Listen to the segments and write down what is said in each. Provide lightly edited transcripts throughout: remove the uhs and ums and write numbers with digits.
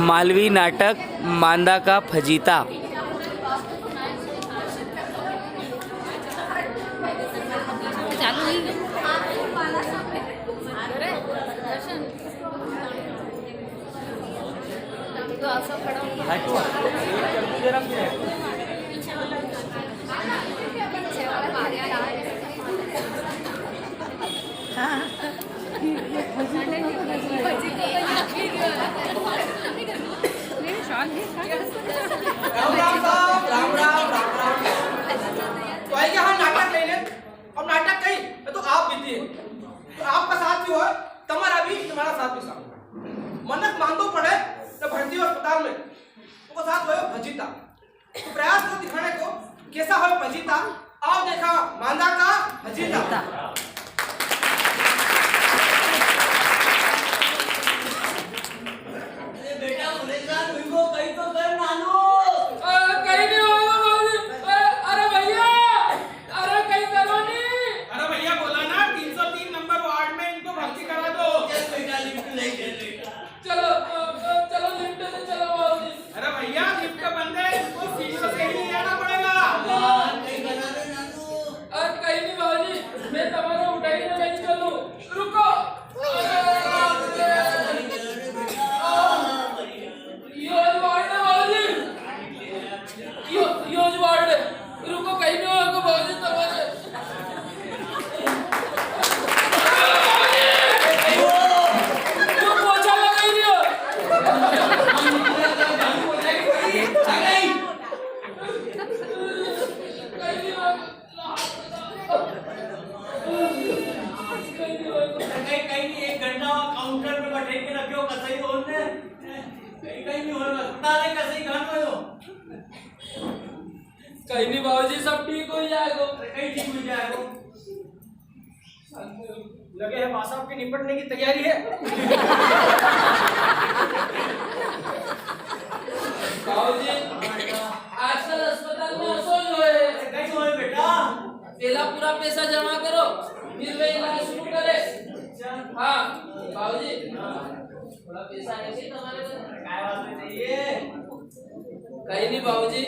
मालवी नाटक मांदा का फजीता। तो आइए हम नाटक ले लें। अब नाटक कहीं तो आप बीती है, तो आपका साथ भी हो, तुम्हारा भी तुम्हारा साथ भी साथ मनक मांगो पड़े तो भर्ती हो अस्पताल में तो साथ हो भजीता। तो प्रयास करो दिखाने को कैसा हो भजीता। आओ देखा मांदा का भजीता। कहीं नहीं बाबूजी, सब ठीक हो जाएगा। कहीं ठीक हो जाएगा। लगे है मां साहब की निपटने की तैयारी है। बाबूजी आजकल अस्पताल में असोज होए। कैसे होए बेटा? पहला पूरा पैसा जमा करो, फिर वे इलाज शुरू करे। हाँ बाबूजी, थोड़ा पैसा है कि तुम्हारे पास? काय वास्ते चाहिए? कहीं नहीं बाबूजी,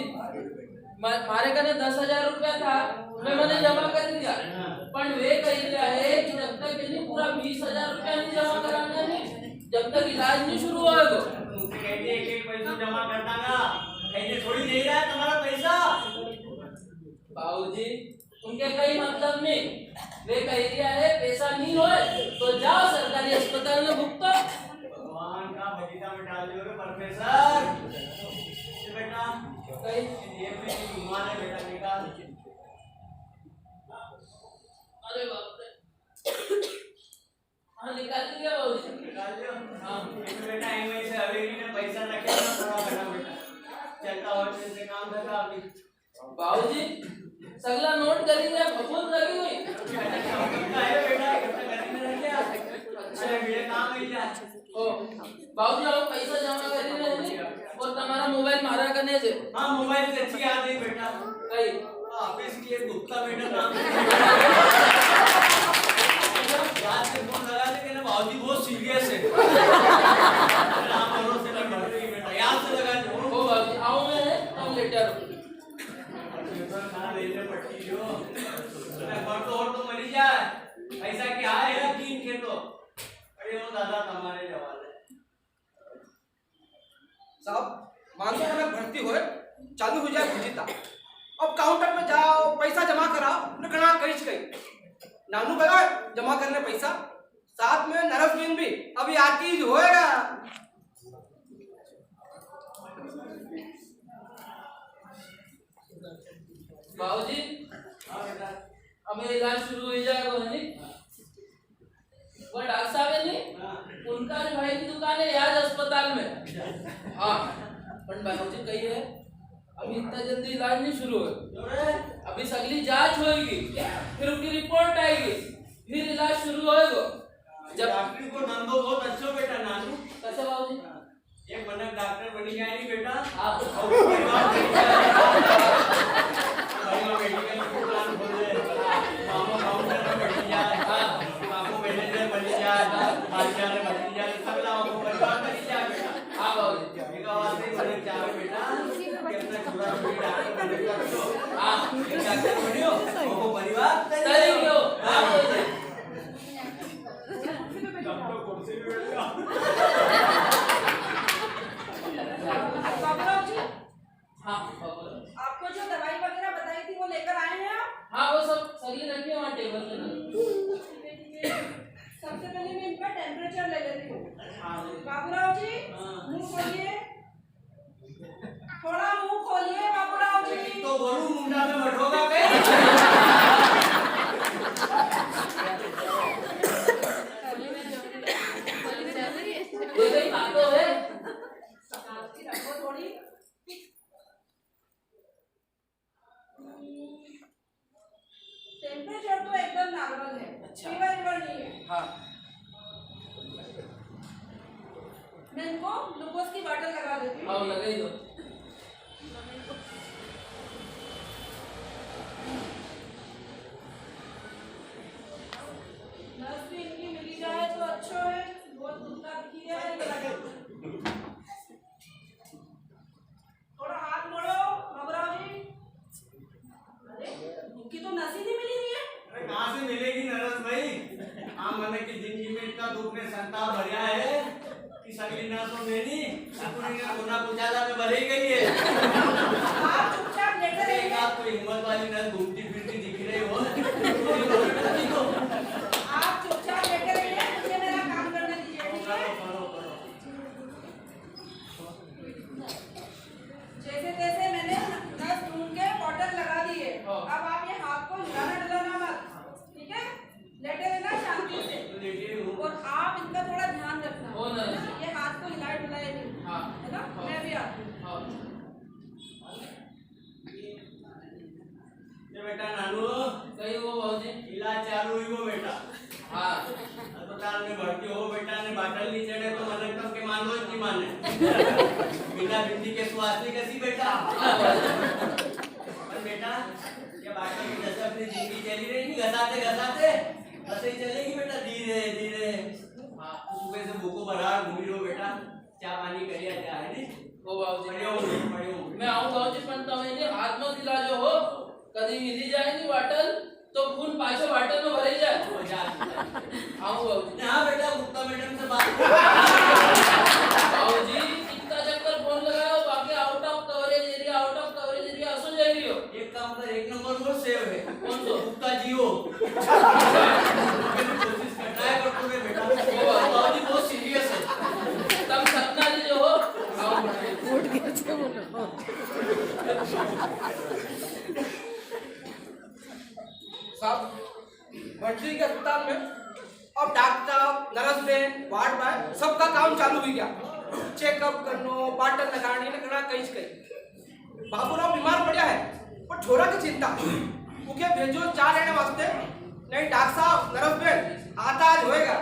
मारे कने 10,000 रुपया था, मैंने जमा कर दिया। पर वे कही रहा है कि जब तक इन्हें पूरा 20,000 रुपया नहीं जमा कराना नहीं, जब तक इलाज नहीं शुरू होगा तो कहते एक पैसा जमा करता ना, कहते थोड़ी दे रहा है तुम्हारा पैसा। बाबूजी उनके कई मतलब नहीं, वे कही रहा है पैसा नहीं होए तो जाओ सरकारी अस्पताल में भुगतो। भगवान का भजीता में डाल दियो प्रोफेसर। बेटा कहीं ये में घुमाने बेटा निकाल। अरे बाप रे, हाँ निकाल दिया बाबूजी, निकाल दियो। हाँ बेटा एमआई से हवेली में पैसा रखे ना थोड़ा बेटा चलता और से काम करता अभी। बाबूजी सगला नोट करेंगे, भगवान लगी हुई है बेटा करने रह गया। अच्छा मेरे काम मिल जाए। ओ बाबूजी आप पैसा जमा करेंगे और तुम्हारा मोबाइल मारा करने से। हाँ मोबाइल से अच्छी याद है बेटा। कहीं ऑफिस के गुप्ता बेटा नाम याद से फोन लगा दे ना बाबूजी बहुत सीरियस है। नाम भरोसे नहीं बढ़ रही बेटा, याद से लगा दो। ओ बाबूजी आओ मैं तुम लेटर खाना भेजने पड़ती जो और तो मरी जाए ऐसा क्या है यकीन के तो अरे वो दादा तुम्हारे जवाब है साहब। मानसो में भर्ती होए चालू हो जाए भजीता। अब काउंटर में जाओ पैसा जमा कराओ, निकला कहीं गई नानू गया जमा करने पैसा, साथ में नरस बिन भी अभी आती होएगा। बाबूजी अब इलाज शुरू हो जाएगा नहीं, वो डॉक्टर साहब है नहीं, उनका जो भाई की दुकान है याद अस्पताल में। हाँ पर बाबूजी कही है अभी इतना जल्दी इलाज नहीं शुरू हो, अभी सगली जांच होगी, फिर उनकी रिपोर्ट आएगी, फिर इलाज शुरू होएगा। जब डॉक्टर को धंधो बहुत अच्छा बेटा नानू। कैसे बाबूजी? एक बनक डॉक्टर बनी गया नहीं बेटा। आप बड़े चाव बेटा कि अपना चूड़ा चूड़ी डाल के देखा तो हाँ ये क्या कर बड़ियो वो परिवार तरी क्यों हाँ बोलिए तब तो कुर्सी पे बैठ जाओ बाबूराव जी, हाँ बाबूराव। आपको जो दवाई वगैरह बताई थी वो लेकर आए हैं आप? हाँ वो सब सरिये रखी है वहाँ टेबल पे ना। ठीक है, ठीक है। सबसे पहले मैं इनका टेम्परेचर ले लेती हूँ। बाबूराव जी, मुंह खोलिए। थोड़ा मुंह खोलिए बाबूराव जी। तो बोलूं मुंडा में बैठोगा कहीं कोई कोई बात तो है आपकी रखो थोड़ी। टेम्परेचर तो एकदम नॉर्मल है। अच्छा। फीवर नहीं है। हाँ मैं इनको ग्लूकोज की बॉटल लगा देती हूँ। हाँ लगा ही दो नर्स भी इनकी मिली जाए तो अच्छा है। बहुत दुखता दिखी जाए ये लगे। थोड़ा हाथ मोड़ो बाबूराव जी। अरे उनकी तो नस ही नहीं मिली रही है। अरे कहाँ से मिलेगी नरस भाई आम मन की जिंदगी में इतना दुख ने संताप भरिया है कि सगली ना तो मेरी सकुनी ने गुना पुचाला में भरी गई है आप चुपचाप लेटे एक रहिए। आप तो हिम्मत वाली नस घूमती फिरती दिख रही हो आप चुपचाप लेटे रहिए। मुझे मेरा काम करने दीजिए ठीक है। जैसे तैसे मैंने नस ढूंढ के बॉटल लगा दी है। अब आप ये हाथ को हिलाना डुलाना मत। ठीक है, लेटे रहना शांति से। और आप इनका थोड़ा ध्यान रखना। हो ना। ये हाथ को हिलाए डुलाए नहीं। हाँ। है ना? हाँ। मैं भी आती हूँ। हाँ ये बेटा नानू कहीं वो भाजी इलाज चालू हुई वो बेटा हाँ अस्पताल में भर्ती हो बेटा ने बाटल नहीं चढ़े तो मन कब के मान लो इतनी माने बिना बिंदी के स्वास्थ्य कैसी बेटा और बेटा ये बाटल की जैसे अपनी जिंदगी चली रही नहीं घसाते घसाते ऐसे ही चलेगी बेटा धीरे धीरे हाँ तो सुबह से भूखो बरार घूमी रहो बेटा चाय पानी करिए क्या है नहीं वो भाजी बढ़िया हो मैं आऊँ भाजी पण તમે હાથ નો દિલાજો હો કદી મિલી જાય ની બોટલ तो खून पाछो बोतल में भरी जाए आओ बाबूजी हाँ बेटा गुप्ता मैडम से बात बाबूजी कितना चक्कर फोन लगाओ बाकी आउट ऑफ कवरेज एरिया असो जाई रियो एक काम कर एक नंबर वो सेव है कौन सो गुप्ता जियो कोशिश करना है पर तुम्हें बेटा बाबूजी बहुत सीरियस है तुम सपना लीजिए हो आओ साहब भर्ती के अस्पताल में अब doctor nurse Ben ward boy सबका काम चालू हो गया चेकअप करनो बाटल लगानी लगना कहीं से कहीं बाबूराव बीमार पड़ा है पर छोरा की चिंता उके भेजो चाय लेने वास्ते नहीं डॉक्टर साहब नर्स बेन आता आज होएगा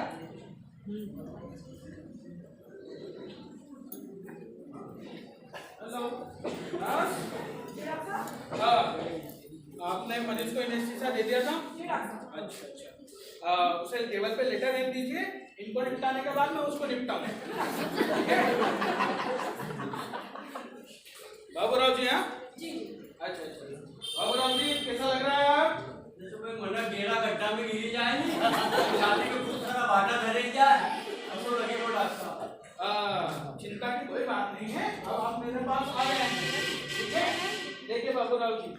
हेलो हाँ आपने मरीज को एनेस्थीसिया दे दिया था अच्छा अच्छा उसे टेबल पे लेटर रख दीजिए इनको निपटाने के बाद मैं उसको निपटाऊंगा ठीक है बाबूराव जी हाँ जी अच्छा अच्छा बाबूराव जी कैसा लग रहा है आप जैसे कोई मना घेरा गड्ढा में गिरी जाए नहीं छाती में खूब सारा बाटा धरे जाए अब तो लगे वो डॉक्टर चिंता की कोई बात नहीं है अब आप मेरे पास आ गए हैं ठीक है देखिए बाबूराव जी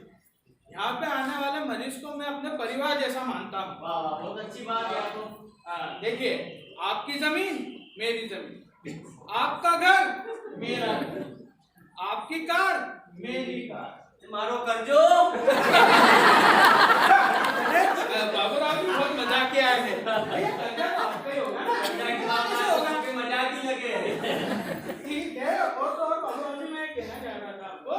यहाँ पे आने वाले मरीज को मैं अपने परिवार जैसा मानता हूँ वाह वाह बहुत अच्छी बात है आपको देखिए आपकी जमीन मेरी जमीन आपका घर मेरा घर आपकी कार मेरी कार मारो कर्जो बाबूराव जी बहुत मजाकिया है कर्जा तो आपका ही होगा ना मजाक ही लगे ठीक है और बाबूराव जी मैं कहना चाह रहा था आपको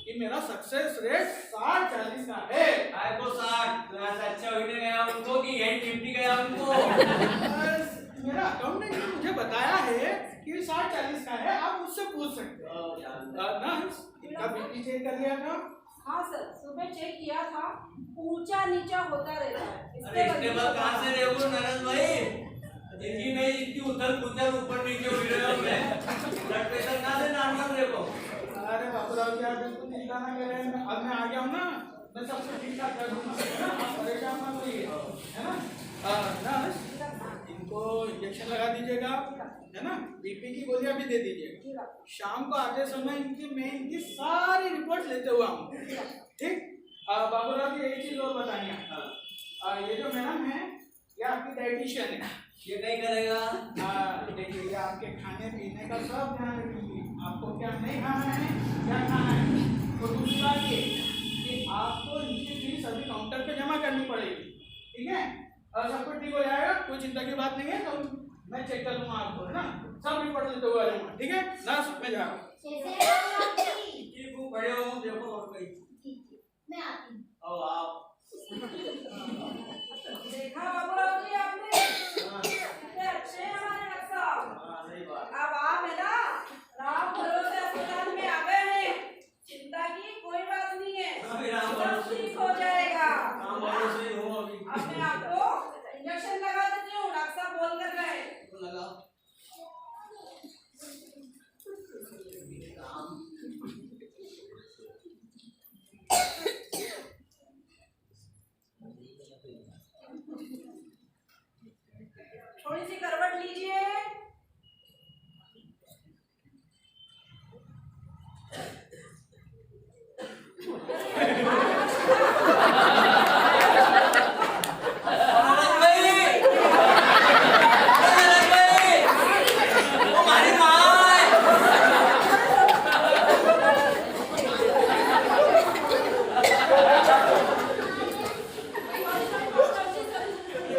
कि मेरा सक्सेस रेट 60-40 का है आए को 60 अच्छा होने गया उनको कि यही निपटी गया उनको मेरा अकाउंटेंट ने मुझे बताया है कि 60-40 का है आप मुझसे पूछ सकते हैं ना इनका बीपी चेक कर लिया था हाँ सर सुबह चेक किया था ऊंचा नीचा होता रहता है अरे इसके बाद कहाँ से रेगो नरेश भाई जिंदगी में इतनी उथल पुथल ऊपर नीचे हो रहे हो मैं ब्लड प्रेशर कहाँ से नॉर्मल रेगो बाबूराव जी आप बिल्कुल चिंता ना करें, अब मैं आ गया हूँ ना, मैं सबको ठीक ठाक कर दूंगा, है ना? आप परेशान मत होइए, है ना? नर्स, इनको इंजेक्शन लगा दीजिएगा, है ना? बीपी की गोलियां भी दे दीजिएगा। शाम को आते समय इनकी सारी रिपोर्ट लेते हुए आऊंगा, ठीक? बाबूराव जी एक चीज और बताइए, ये जो मैडम है ये आपकी डाइटिशियन है, ये नहीं करेगा। देखिए ये आपके खाने पीने का सब ध्यान रखेंगे, आपको क्या नहीं खाना है क्या खाना है। तो दूसरी बात ये कि आपको इनकी फीस अभी काउंटर पे जमा करनी पड़ेगी, ठीक है? और सब कुछ ठीक हो जाएगा, कोई चिंता की बात नहीं है, तो मैं चेक कर लूंगा आपको, है ना? सब रिपोर्ट लेते हुए आ जाऊंगा, ठीक है? नर्स मैं जा रहा हूँ। बड़े हो देखो और कोई मैं आती हूँ। आओ आप। देखा बाबूराव जी आपने कितने अच्छे हैं हमारे डॉक्टर साहब। सही बात। अब आप है ना राम भरोसे अस्पताल में आ गए हैं, चिंता की कोई बात नहीं है, सब ठीक हो जाएगा। काम वालों से ही हूँ अभी। अब मैं आपको इंजेक्शन लगा देती हूँ, डॉक्टर साहब बोल कर गए। तो लगाओ। थोड़ी सी करवट लीजिए।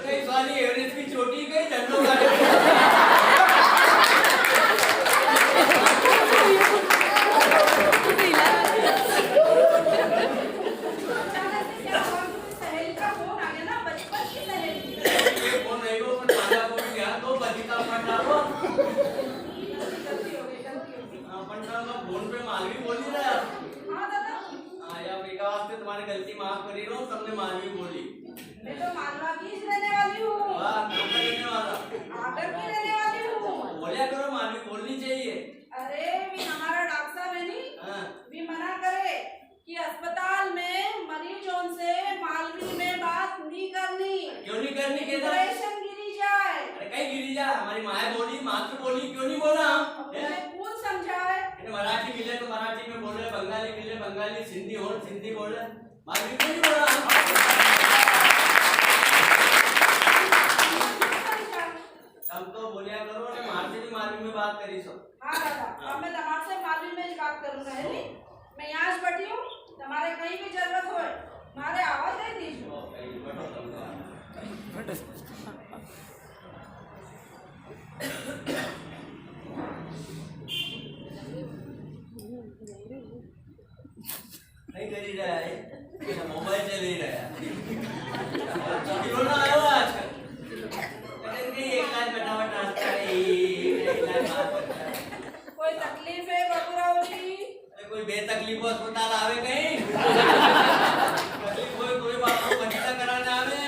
कई सारी एवरेज की चोटी गई झंडों का सहेली का फोन आ गया ना, बचपन की सहेली। ये फोन नहीं को पर माला को भी ध्यान दो बजिता पंडा को। गलती हो गई, गलती हो गई। पंडा का फोन पे मालवी बोली रहा। हाँ दादा, या बेटा वास्ते तुम्हारी गलती माफ करी रो, सबने मालवी बोली। मैं तो मालवा की ही रहने वाली हूँ, वाह काम करने वाला। आगर की रहने वाली हूँ। बोलिया करो मालवी बोलनी चाहिए। अरे भी हमारा डॉक्टर साहब है नहीं, हाँ। भी मना करे कि अस्पताल में मरीजों से मालवी में बात नहीं करनी, क्यों नहीं करनी के ना? इंप्रेशन गिरी जाए। अरे कहीं गिरी जा, हमारी माँ बोली मातृ बोली क्यों नहीं बोला हम? मुझे कौन समझाए? मराठी मिले तो मराठी में बोले, बंगाली मिले बंगाली, सिंधी हो सिंधी बोले, मालवी क्यों नहीं बोला हम? हम तो बोलिया करो ने मार से भी मालवी में बात करी सब। हाँ दादा, अब मैं तुम्हारे से मालवी में ही बात करूंगा, है नहीं? मैं यहाँ से बैठी हूँ, तुम्हारे कहीं भी जरूरत हो हमारे आवाज दे दीजिए। नहीं करी रहा है, ये मोबाइल चल ही रहा है। खिलौना आया हुआ आजकल। कहते हैं एक लाख फटाफट नाश्ता है, एक लाख बात करता है। कोई तकलीफ है बाबूराव जी? अरे कोई बेतकलीफ अस्पताल आवे कहीं? तकलीफ कोई बात को बंदा कराने आवे।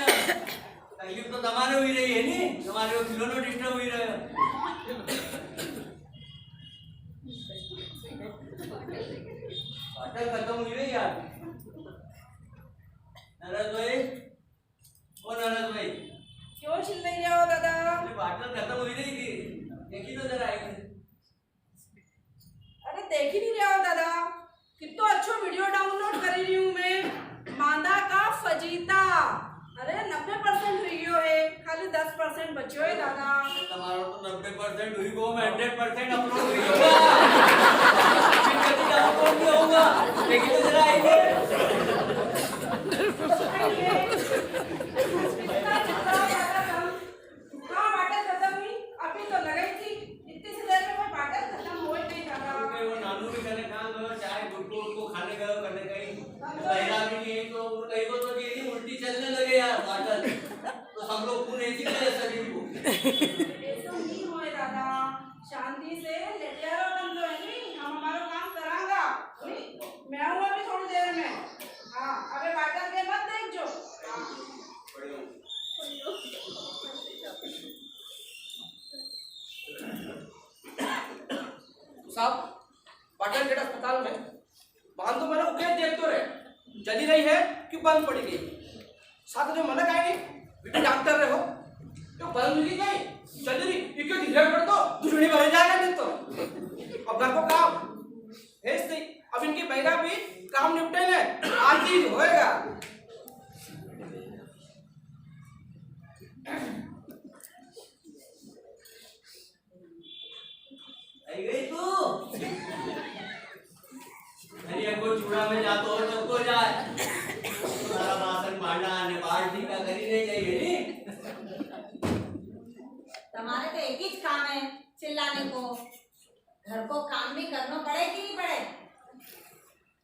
तकलीफ तो तुम्हारे हुई रही है नी, तुम्हारे को खिलौना डिस्टर्ब हुई रहे। बाटल खत्म हुई रही यार। नरस भाई, ओ नरस भाई, क्यों चिल्ला रहे हो दादा? अरे बाटल खत्म हुई रही थी, देखी तो जरा एक। अरे देख ही नहीं रहे हो दादा, कितना अच्छा वीडियो डाउनलोड कर रही हूँ मैं, मांदा का फजीता। अरे 90% वीडियो है, खाली 10% बचे हुए दादा। तुम्हारा तो 90% हुई को, मैं 100% अपलोड हुई होगा। फिर कभी डाउनलोड नहीं होगा, देखी तो जरा आएंगे। इतना चिल्ला रहा था, हाँ बाटल खत्म हुई, अभी तो लगाई थी, इतनी सी देर में कोई बाटल खत्म हो ही नहीं दादा। वो नानू भी करने कहाँ गए, चाय गुटको उनको खाने गए करने कहीं, बहरा भी नहीं तो कहीं को तो ये उल्टी चलने लगे यार बाटल, तो हम लोग खून ऐसी करे शरीर को। ऐसा नहीं होए दादा, शांति से लेटे रहो तुम तो, है नहीं? हम हमारा काम करांगा, नहीं? मैं आऊंगा भी थोड़ी देर में। हाँ अबे बाटल के मत देख जो। साहब पाटन गेट अस्पताल में बांध तो मैंने उके देख तो रहे चली रही है कि बंद पड़ी गई साथ जो मनक आएगी बेटे डॉक्टर रहे हो तो बंद हुई गई चल रही इके धीरे कर दो दुश्मनी भर जाएगा नहीं तो अब घर को काम भेज दे अब इनकी बहरा भी काम निपटे ने आज ही होएगा आई गई तू अरे को चूड़ा में जातो हो सबको जाए सारा बासन भांडा ने बाल्टी का करी नहीं चाहिए नी तुम्हारे तो एक ही काम है चिल्लाने को घर को काम भी करना पड़े कि नहीं पड़े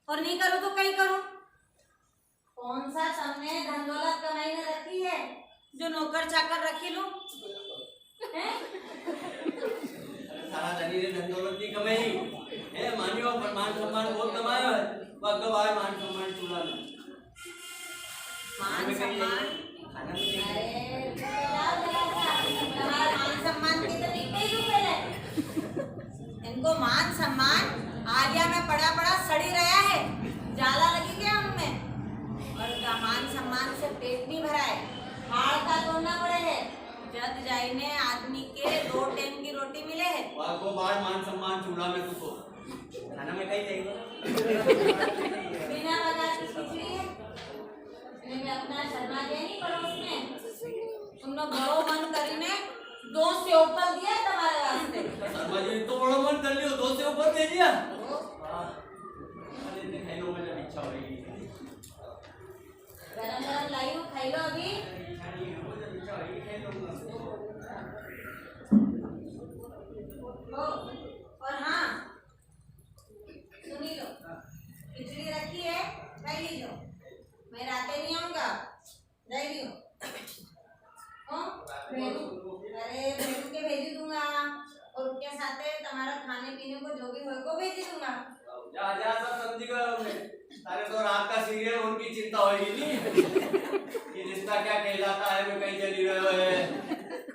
और नहीं करो तो कहीं करो कौन सा तुमने धन दौलत कमाई में रखी है जो नौकर चाकर रखी लो हैं? सारा धनी ने धन दौलत नहीं कमाई है मानियो पर मान सम्मान बहुत कमाया है भगवान मान सम्मान चूड़ा में मान सम्मान अरे तुम्हारा मान सम्मान की तो निकल ही पहले इनको मान सम्मान आलिया में पड़ा पड़ा सड़ी रहा है जाला लगी गया उनमें और का मान सम्मान से पेट नहीं भरा है हाड़ का तोड़ना पड़े है जद जाइने आदमी के 2 टाइम की रोटी मिले है भगवान मान सम्मान चूड़ा में कुछ हो खाना में कहीं जाएगा बिना बगार की खिचड़ी है मैं अपना शर्मा गया नहीं पड़ोस में तुमने बड़ो मन करीने 2 से ऊपर दिया तुम्हारे वास्ते शर्मा जी तो बड़ा मन कर लियो 2 से ऊपर दे दिया अरे ने खाई लो मुझे इच्छा हो रही गरम गरम लाई हो खाई लो अभी और हाँ सुनी लो खिचड़ी रखी है खाई लीजिए मैं रात नहीं आऊंगा नहीं लियो अरे भेजू के भेजी दूंगा और उसके साथ तुम्हारा खाने पीने को जो भी हो को भेजी दूंगा जा जा सब समझ गए हमने सारे तो रात का सीरियल उनकी चिंता होगी नहीं कि रिश्ता क्या कहलाता है मैं कहीं चली रहे है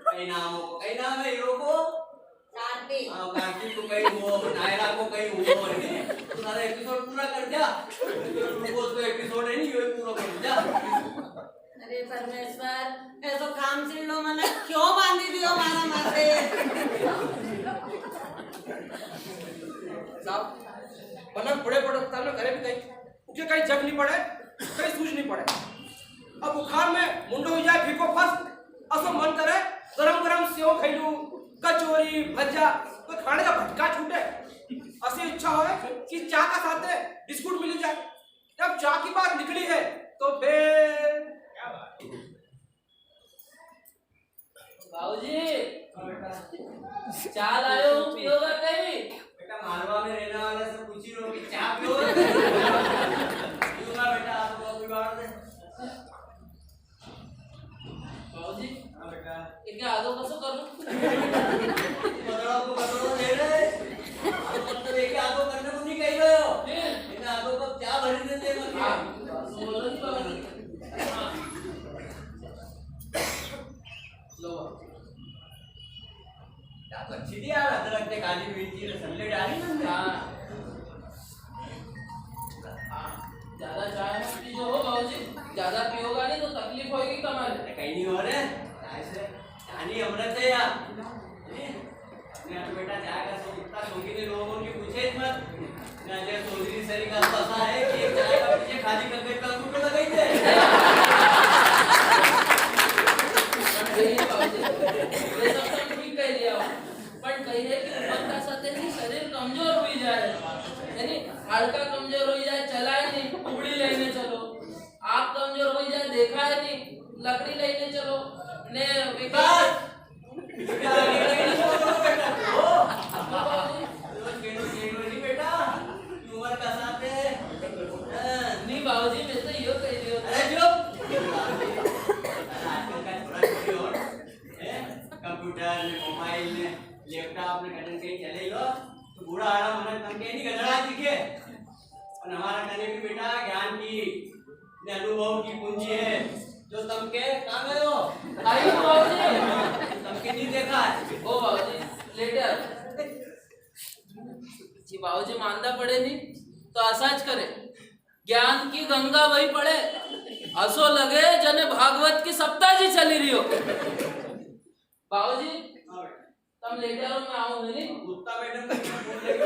कहीं नाम है हीरो को कार्तिक हाँ कार्तिक को कहीं वो नायरा को कहीं वो नहीं तो सारा एपिसोड पूरा कर दिया वो तो एपिसोड है नहीं ये पूरा कर दिया अरे परमेश्वर ऐसो काम चिन लो मने क्यों बांधी दियो मारा माथे साहब मनक बड़े बड़े अस्पताल में करे भी कहीं उके कहीं जग नहीं पड़े कहीं सूझ नहीं पड़े अब बुखार में मुंडो हो जाए फीको फस असो मन करे गरम गरम सेव खैलू कचौरी भज्जा कोई खाने का भटका छूटे ऐसी इच्छा हो कि चाय का साथ बिस्कुट मिल जाए जब चाय की बात निकली है तो फिर बाबूजी चाय लायो पियोगा कहीं बेटा मालवा में रहने वाले से पूछी लो कि चाय पियोगे पीऊंगा बेटा आपको बिगाड़ दे बाबूजी हाँ बेटा ये क्या आदो कसो करूं बदलाव को बदलाव दे रहे मतलब एक आदो करने को नहीं कह रहे हो इन आदो को क्या भरी देते हैं हां बोलो नहीं बाबूजी हां लो क्या तो अच्छी थी यार अदरक ने काली मिर्ची ने सल्ले डाली ना हां ज्यादा चाय मत पीजो हो बाबूजी ज्यादा पियोगा नहीं तो तकलीफ होगी तुम्हारे कहीं नहीं हो रहे ऐसे कहानी अमृत है यार अपने आप बेटा चाय का सो इतना शौकीन लोगों की पूछे मत ना जे चौधरी सरी का पता है कि एक चाय का पीछे खाली करके का टूट लगाई थे ये सब तो ठीक कह दिया बट कहिए कि उम्र का साथ ही शरीर कमजोर हो जाए यानी हल्का कमजोर हो जाए चला ही नहीं उबड़ी लेने चलो आप कमजोर हो जाए देखा है नहीं लकड़ी लेने चलो ने विकास बेटा उम्र का साथ है नहीं बाबूजी मैं तो यो कह दियो अरे चुप आजकल का छोरा छोरी और कंप्यूटर ने मोबाइल ने लैपटॉप ने कहीं कहीं चले लो तो बूढ़ा आराम मन तम के नहीं गजरा दिखे और हमारा कने भी बेटा ज्ञान की ने अनुभव की पूंजी है जो तम के कहां गए हो आई बाबूजी तम के नहीं देखा है ओ बाबूजी लेटर जी बाबूजी मानना पड़े नहीं तो असाच करे, ज्ञान की गंगा वही पड़े, असो लगे जने भागवत की सप्ताह जी चली रही हो। बाबूजी तुम लेटे रहो, मैं आऊं नहीं। गुप्ता मैडम का फोन लेके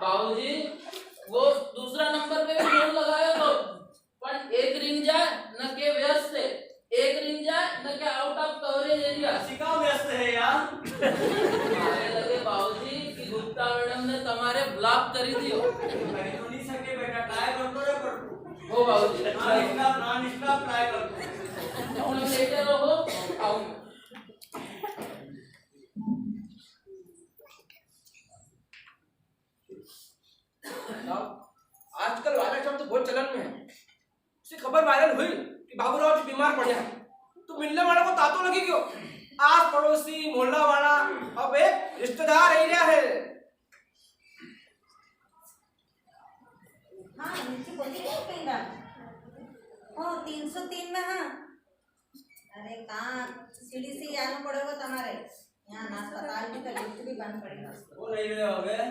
बाबूजी वो दूसरा नंबर पे भी फोन लगाया तो पर एक रिंग जाए न के व्यस्त है, एक रिंग जाए न के आउट ऑफ कवरेज एरिया। सिका व्यस्त है यार। मारे लगे बाबूजी कि गुप्ता मैडम ने तुम्हारे ब्लॉक कर दियो। कहीं तो नहीं सके बेटा, ट्राई करतो रे पर तू। हो बाबूजी नॉन स्टॉप ट्राई करतो। तुम लेटे रहो, आऊं मैं। आजकल वायरल शब्द तो बहुत चलन में है। उसकी खबर वायरल हुई कि बाबूराव जी बीमार पड़ जाए तो मिलने वालों को तातों लगी क्यों? आस पड़ोसी मोहल्ला वाला अब एक रिश्तेदार एरिया है। हाँ नीचे बोली नहीं पिंडा ओ 303 में। हाँ अरे कहाँ सीढ़ी से ही आना पड़ेगा तुम्हारे यहाँ ना, अस्पताल में तो लिफ्ट भी बंद पड़ेगा। वो नहीं रहे हो गए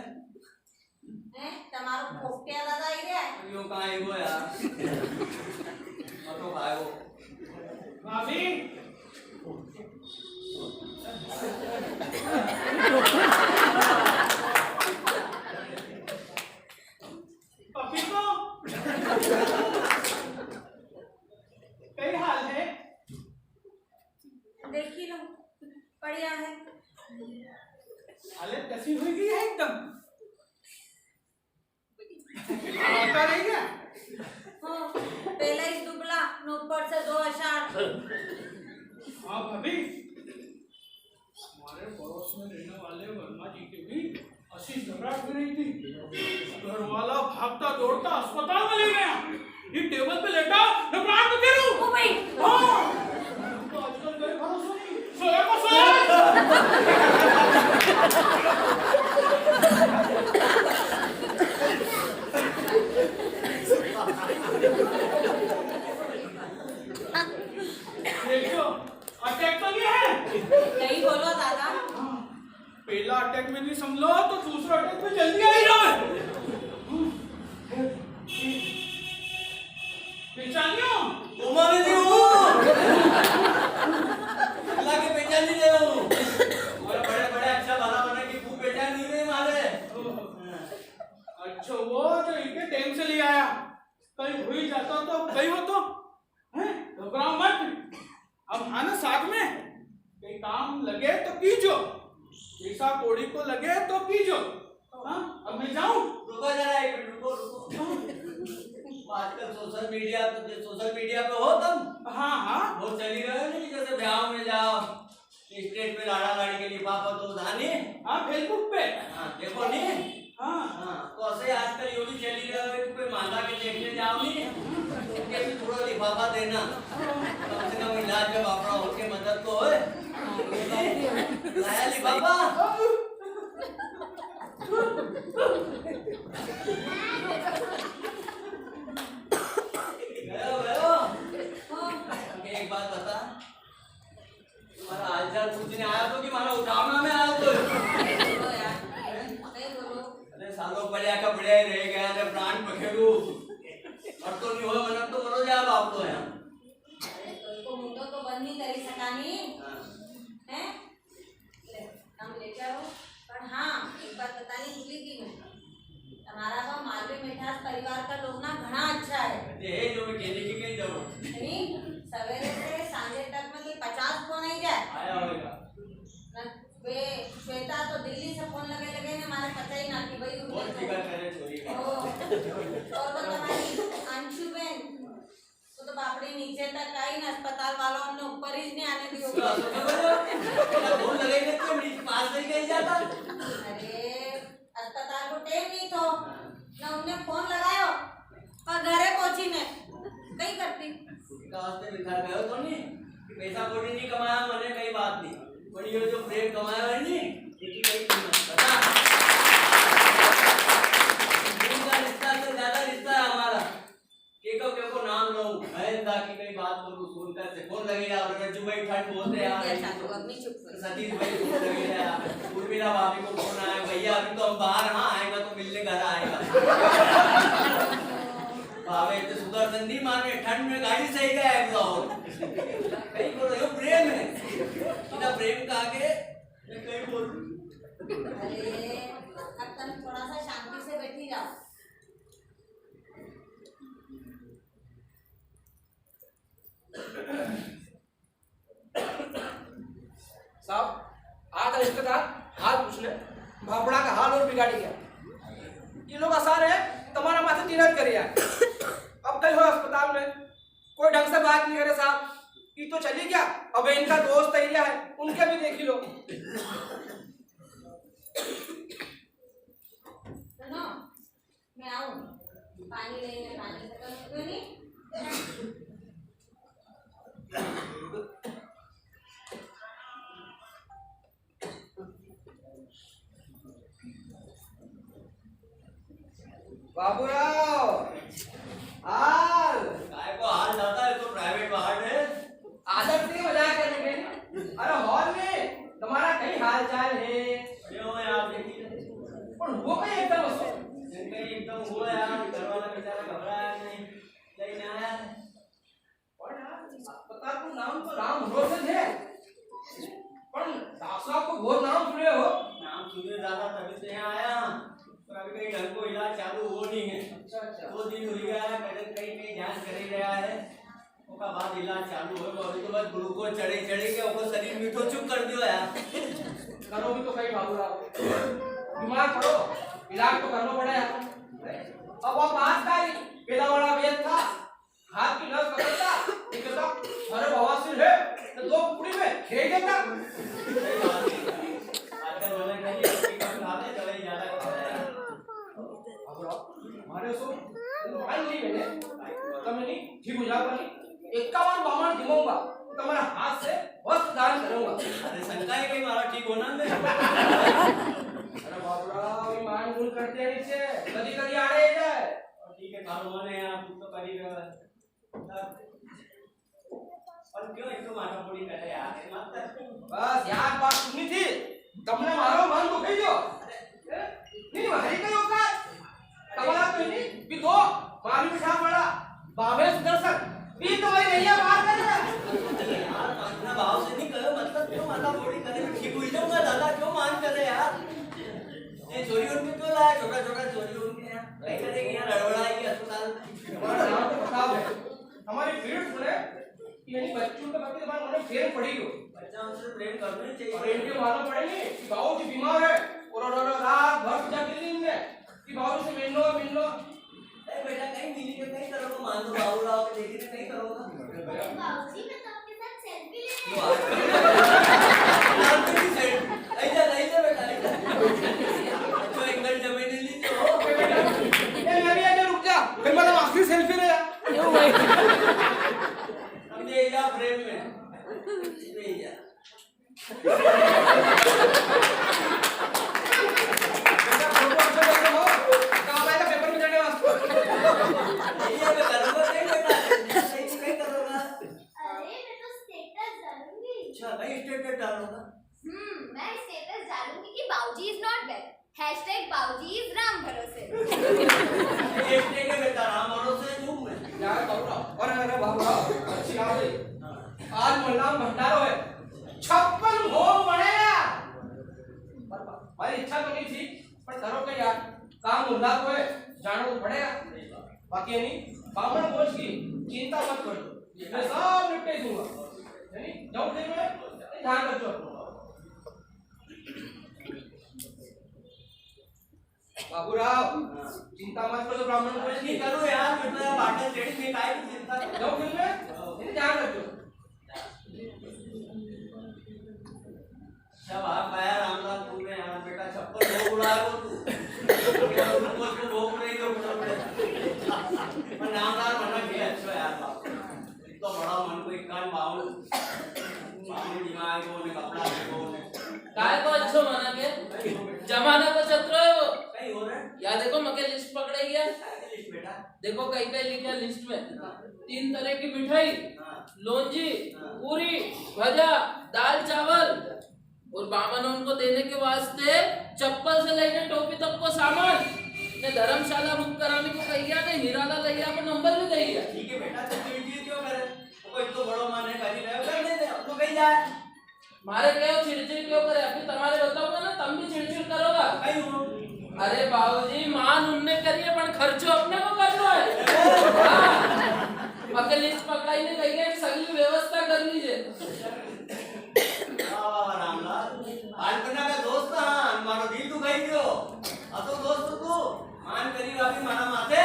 हैं तुम्हारा खोपटिया दादा ही है यो कहाँ है वो यार। मैं तो भाई वो भाभी पप्पी को कई हाल है? देख ही लो बढ़िया है। हालत कैसी हुई गई है एकदम? आता नहीं क्या? हाँ पहले ही दुबला न ऊपर से 2 अशार। हाँ भाभी, हमारे पड़ोस में रहने वाले वर्मा जी की भी ऐसी घबराहट भी नहीं थी। घर वाला भागता दौड़ता अस्पताल में ले गया। ये टेबल पे लेटा मैं प्राण को दे दूं। ओ भाई हाँ, तो आजकल गए भरोसा नहीं, सोया को सोया। देखो, अटैक तो नहीं है? नहीं बोलो दादा। पहला अटैक में नहीं संभलो तो दूसरा अटैक में जल्दी आ ही जाए। पहचानियो? उमा भी नहीं हूँ। अल्लाह के पहचान नहीं रहे हूँ। और बड़े-बड़े अच्छा भला बना कि तू पहचान नहीं रहे मारे। अच्छा वो जो इनके टाइम से ले आया, कहीं हुई जाता तो कहीं हो तो हैं, घबराओ मत। अब आना साथ में, कहीं काम लगे तो कीजो, जैसा कोड़ी को लगे तो कीजो। हाँ अब मैं जाऊं? रुको जरा एक मिनट, रुको। आजकल सोशल मीडिया पे हो तुम? हाँ हाँ वो चली रहे नहीं, जैसे ब्याह में जाओ स्टेज पे लाड़ा लाड़ी के लिफाफा तो उधानी। हाँ फेसबुक पे। हाँ देखो नहीं। हाँ हाँ तो ऐसे आजकल यो भी चली रहे हो, कोई माता के देखने जाओ नहीं उनके भी थोड़ा लिफाफा देना, कम से कम इलाज का बापड़ा होके मदद तो होए। लाया लिफाफा? गयो एक बात बता, तुम्हारा हालचाल पूछने आया तो कि मारा उठावना में आया तो? बोलो यार नहीं बोलो। अरे सालों बढ़िया का बढ़िया ही रह गया, अरे प्राण पखेड़ू और तो नहीं हो मन तो मरो जा बाप तो यहाँ। अरे तो इसको मुंडो तो बंद नहीं करी सकानी हैं? ले हम ले जाओ। पर हाँ एक बात बतानी भूली थी मैं, हमारा तो मालवी मिठास परिवार का लोग ना घना अच्छा है। ये जो मैं कहने की कहीं जरूरत नहीं सवेरे से सांझे तक में कोई 50 फोन आई जाए आया होगा। न वे श्वेता तो दिल्ली से फोन लगे ने हमारे पता ही ना कि भाई बहुत फिकर करे छोरी का। और वो हमारी अंशु बहन तो बापड़ी नीचे तक आई ना, अस्पताल वालों ने ऊपर ही नहीं आने दिया। फोन लगेगा तो नीचे पास नहीं कहीं जाता। अरे अस्पताल को टाइम नहीं तो ना उनने फोन लगायो और घरे पहुंची ने कहीं करती वास्ते बिखर गए हो तो नहीं कि पैसा कोड़ी नहीं कमाया मैंने, कई बात नहीं पर ये जो प्रेम कमाया है नहीं इसकी कई कीमत बता। दिल का रिश्ता से ज्यादा रिश्ता है हमारा। केको नाम लो है की कई बात करूं सुनकर से फोन लगे यार, रज्जू भाई ठंड बोलते यार, अच्छा तो अब नहीं चुप सतीश भाई फोन लगे यार, मेरा भाभी को फोन आया, भैया अभी तो हम बाहर, हाँ आएगा तो मिलने घर आएगा। भावे तो सुदर्शन नहीं माने, ठंड में गाड़ी सही गया एग्जाम कहीं बोल रहे हो प्रेम है, बिना प्रेम का आगे मैं कहीं बोल। अरे अब तुम थोड़ा सा शांति से बैठी जाओ। साहब आधा रिश्तेदार हाल पूछने भापड़ा का हाल और बिगाड़ी गया। ये लोग आसार है तुम्हारा माथे तीरथ करिए। अब कल हो अस्पताल में कोई ढंग से बात नहीं करे साहब। ये तो चली गया, अब इनका दोस्त एरिया है उनके भी देख ही लो। सुनो मैं आऊं पानी लेने, पानी खत्म क्यों नहीं? बाबूराव हाल काय को हाल जाता है तो प्राइवेट वार्ड है। आदत नहीं मजाक करने के। अरे हॉल में तुम्हारा कई हाल चाल है क्यों है आप देखिए और वो कहीं एकदम असो जिनका एकदम हुआ यार, घर वाला बेचारा घबराया नहीं, लेकिन आया और यार अस्पताल का नाम तो राम भरोसे है पर डॉक्टर साहब को बहुत नाम सुने हो। नाम सुने ज्यादा तभी से यहाँ आया, पर अभी कहीं ढंग को इलाज चालू हो नहीं है। अच्छा अच्छा 2 दिन हो गया है, कहीं कहीं जांच कर ही रहा है, उसका बाद इलाज चालू हो। अभी तो बस ग्लूकोज चढ़े के वो शरीर मीठो चुप कर दियो यार। करो भी तो कहीं बाबूराव बीमार पड़ो इलाज तो करना पड़ेगा। अब वो पास का ही पेला वाला वेद था, हाथ की नस पकड़ता ये कहता अरे बवासीर है तो 2 पुड़ी में खेल देता। आजकल बोले नहीं इसकी कम खा ले, दवाई ज्यादा खा रहा है। बाबूराव हमारे सो मान ली मैंने तुमने नहीं ठीक हो जाओगा नहीं 51 बामण दिमाऊंगा तुम्हारा हाथ से वस्त्र दान करूंगा। अरे शंका है कहीं मारा ठीक होना में। अरे बाबूराव ये मान गुण करते हैं नीचे कभी कभी आ रहे जाए। ठीक है कारो ने आप तो करीब और क्यों एक तो माथा पूरी करे यार मत। बस यार बात सुननी थी तुमने मारो मान तो कही दो नहीं हरी कहीं होगा तुम्हारा तो नहीं भी 2 मारी बिठा पड़ा बाबे सुदर्शन भी तो वही नहीं है बाहर कर रहा यार अपना भाव से नहीं करो, मतलब क्यों माथा पूरी करे, मैं ठीक हुई जाऊंगा दादा, क्यों मान करे यार। ये चोरी उनके क्यों लाया, छोटा छोटा चोरी उनके यार नहीं करेंगे यार, हड़बड़ाएगी अस्पताल में। हमारा नाम तो बताओ है हमारी भीड़ सुने यानी बच्चों के बाकी बार उन्हें फेर पड़ी हो बच्चा उनसे प्रेम करना ही चाहिए। और इनके मालूम पड़ेगी कि बाबू जी बीमार है और रात भर पूजा के लिए में कि बाबू से मिल लो अरे बेटा कहीं मिली के कहीं करोगे, मान लो बाबू राव के देखी तो कहीं करोगे। बाबूजी मैं तो आपके साथ सेल्फी लेने ऐसा बेटा जो एंगल जमीन ली तो ए मैं भी आजा रुक जा फिर मतलब आखिरी सेल्फी ले हमने जा फ्रेम में ले जा काम आएगा पेपर में जाने वास्ते ये मैं करूंगा नहीं बेटा, सही से कहीं करूंगा। अरे मैं तो स्टेटस डालूंगी। अच्छा भाई स्टेटस डालूंगा। मैं स्टेटस डालूंगी कि बाबूजी इज नॉट वेल #बाबूजी इज राम भरोसे। ये स्टेटस के बेटा राम भरोसे दूं मैं यार बाबूराव और अरे बाबूराव अच्छी बात है आज मोहल्ला में भंडारो है 56 भोग बनेगा। हमारी इच्छा तो नहीं थी पर करो क्या यार काम मुल्ला को है जाना तो पड़ेगा। बाकी नहीं बामण बोझ की चिंता मत करो मैं सब निपटे दूंगा नहीं जाओ दिन में ध्यान रखो। बाबूराव चिंता मत करो ब्राह्मण बोझ की नहीं करो यार, बेटा बाटल रेडी में काय की चिंता जाओ दिन में ध्यान रखो। सब आप आया रामलाल पूरे यार बेटा 56 भोग उड़ा वो तू क्या उसको भोग नहीं दो पर रामलाल मना किया अच्छा यार बाप तो बड़ा मन को एक कान बाउल दिमाग को ने कपड़ा को काय को अच्छो मना के जमाना को चतुर है वो कहीं हो रहा है या देखो मके लिस्ट पकड़े गया लिस्ट बेटा। देखो कहीं कहीं लिखा लिस्ट में 3 तरह की मिठाई, लौंजी, पूरी, भजा, दाल चावल, और बाबा ने उनको देने के वास्ते चप्पल से लेकर टोपी तक को सामान ने धर्मशाला बुक कराने को कही गया, ने हीराला लैया को नंबर भी दे दिया। ठीक है बेटा, तो चिड़चिड़ क्यों करे? कोई तो बड़ो मन है, कहीं रहे कर दे, अब तो कहीं जाए। मारे कहो चिड़चिड़ क्यों करे? अभी तुम्हारे बताऊंगा ना, तुम भी चिड़चिड़ करोगा। कहीं हूँ। अरे बाबूजी, मान उनने करिए पर खर्चो अपने को करना है। हाँ। लिस्ट पकड़ाई ने कही है, सगली व्यवस्था कर लीजिए। वाह वाह रामलाल, बालपना का दोस्त था, मारो दिल तू गई क्यों? अब तो दोस्त तू मान करी वाली माना माते।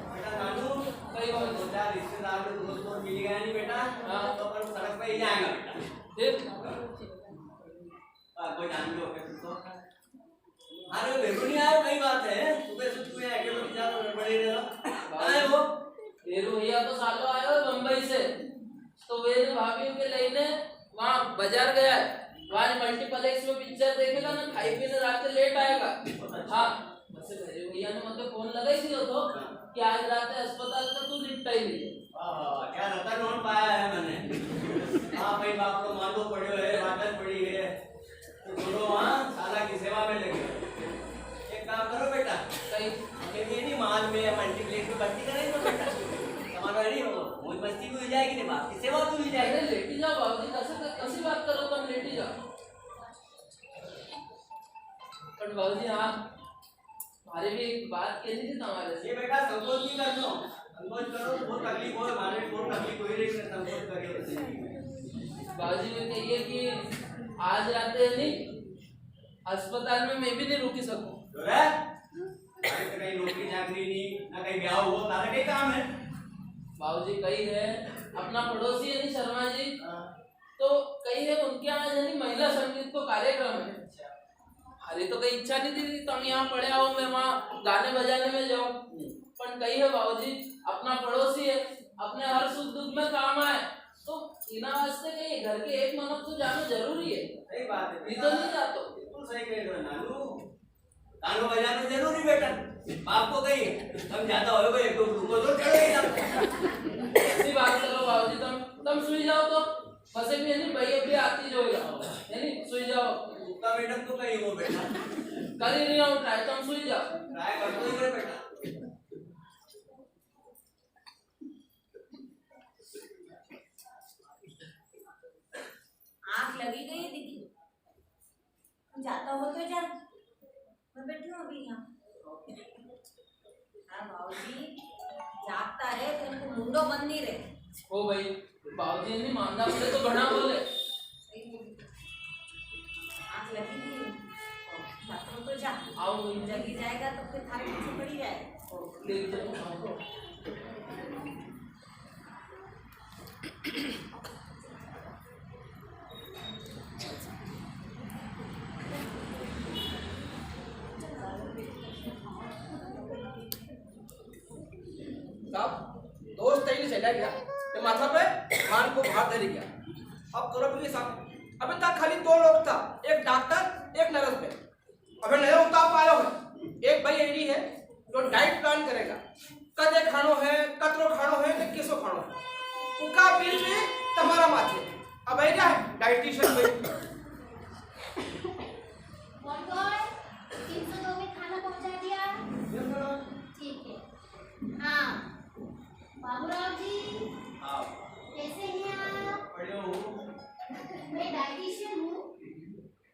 बेटा नानू, कई बार दो चार रिश्तेदार में दोस्त तो मिल गया नहीं बेटा, हाँ तो अपन सड़क पे ही जाएगा बेटा। फिर कोई जान भी होगा तुम तो। अरे बेगू नहीं आया, कई बात है, सुबह से तू यहाँ अकेले विचार में पड़े रहो। आए वो तेरू भैया तो सालों आए हो बम्बई से, तो वे भाभी के लेने वहाँ बाजार गया है, वहाँ मल्टीप्लेक्स में पिक्चर देखेगा ना, खाई पीने रात को लेट आएगा। हाँ बस भैया ने मतलब फोन लगाई थी तो कि आज रात अस्पताल का तू निपटाई ली। क्या रतन नोट पाया है मैंने। हाँ भाई बाप को मालूम पड़े है, आदत पड़ी है, तो दोनों वहाँ साला की सेवा में लगे। एक काम करो बेटा, कहीं ये नहीं माल में या मल्टीप्लेक्स में भर्ती करेंगे तो बेटा हमारा नहीं हो मौज मस्ती भी हो जाएगी, नहीं बाप की सेवा भी हो जाएगी। लेटी जाओ बाबूजी, कैसी बात करो, तुम लेटी जाओ। पर बाबूजी हाँ, हमारे भी एक बात कहनी थी तुम्हारे से। ये बेटा संकोच नहीं कर दो, संकोच करो, बहुत तकलीफ हो, हमारे बहुत तकलीफ हो रही है, संकोच करिए। बाबूजी ने कहिए कि आज रात नहीं अस्पताल में मैं भी नहीं रुकी सकूं। कहीं नौकरी चाकरी नहीं, ना कहीं ब्याह हुआ, तारा कहीं काम है। बाबूजी कही है अपना पड़ोसी है नहीं शर्मा जी, तो कही है उनके यहाँ यानी महिला संगीत को कार्यक्रम है। अरे तो कहीं इच्छा नहीं थी तुम यहाँ पढ़े आओ, मैं वहाँ गाने बजाने में जाऊँ, पर कही है बाबूजी अपना पड़ोसी है, अपने हर सुख दुख में काम आए, तो इना वास्ते कहीं घर के एक मनुष्य तो जाना जरूरी है। सही बात है, तो नहीं जाता। बिल्कुल सही कह रहे हो नानू, गानो बजाना जरूरी बेटा। बाप को कही हम ज्यादा हो गए तो तुमको तो चढ़ेगा। ऐसी बात करो बाबूजी, तुम सुई जाओ तो फंसे भी नहीं, भैया भी आती जो यानी सुई जाओ। उसका बेटा तो कहीं हो बेटा, कर ही नहीं हूँ ट्राई, तुम सुई जाओ। ट्राई कर तो ही बेटा। आँख लगी गई है दीदी, जाता हो तो जा, मैं बैठी हूँ अभी यहाँ। हाँ बाबूजी जागता रहे तो इनको मुंडो बंद नहीं रहे। ओ भाई बाबूजी नहीं मानना बोले तो घना बोले। आँख लगी गई है, जाता हो तो जा, आओ जगी जाएगा तो फिर थारे पीछे पड़ी जाएगा। देख चलो। साहब दोस्त कहीं नहीं चला गया, तो माथा पे कान को बाहर धरी गया। अब करो भी साहब, अभी तक खाली दो लोग था, एक डॉक्टर एक नर्स पे। अभी नया उतार आया है, एक भाई एडी है जो डाइट प्लान करेगा, कदे खानो है, कतरो खानो है, कि किसो खानो है, उनका बिल भी तुम्हारा माथे। अब क्या है डाइटिशियन भाई। और 302 में खाना पहुंचा दिया, ठीक है। हाँ बाबूराव जी कैसे हैं आप? मैं डाइटिशियन हूँ,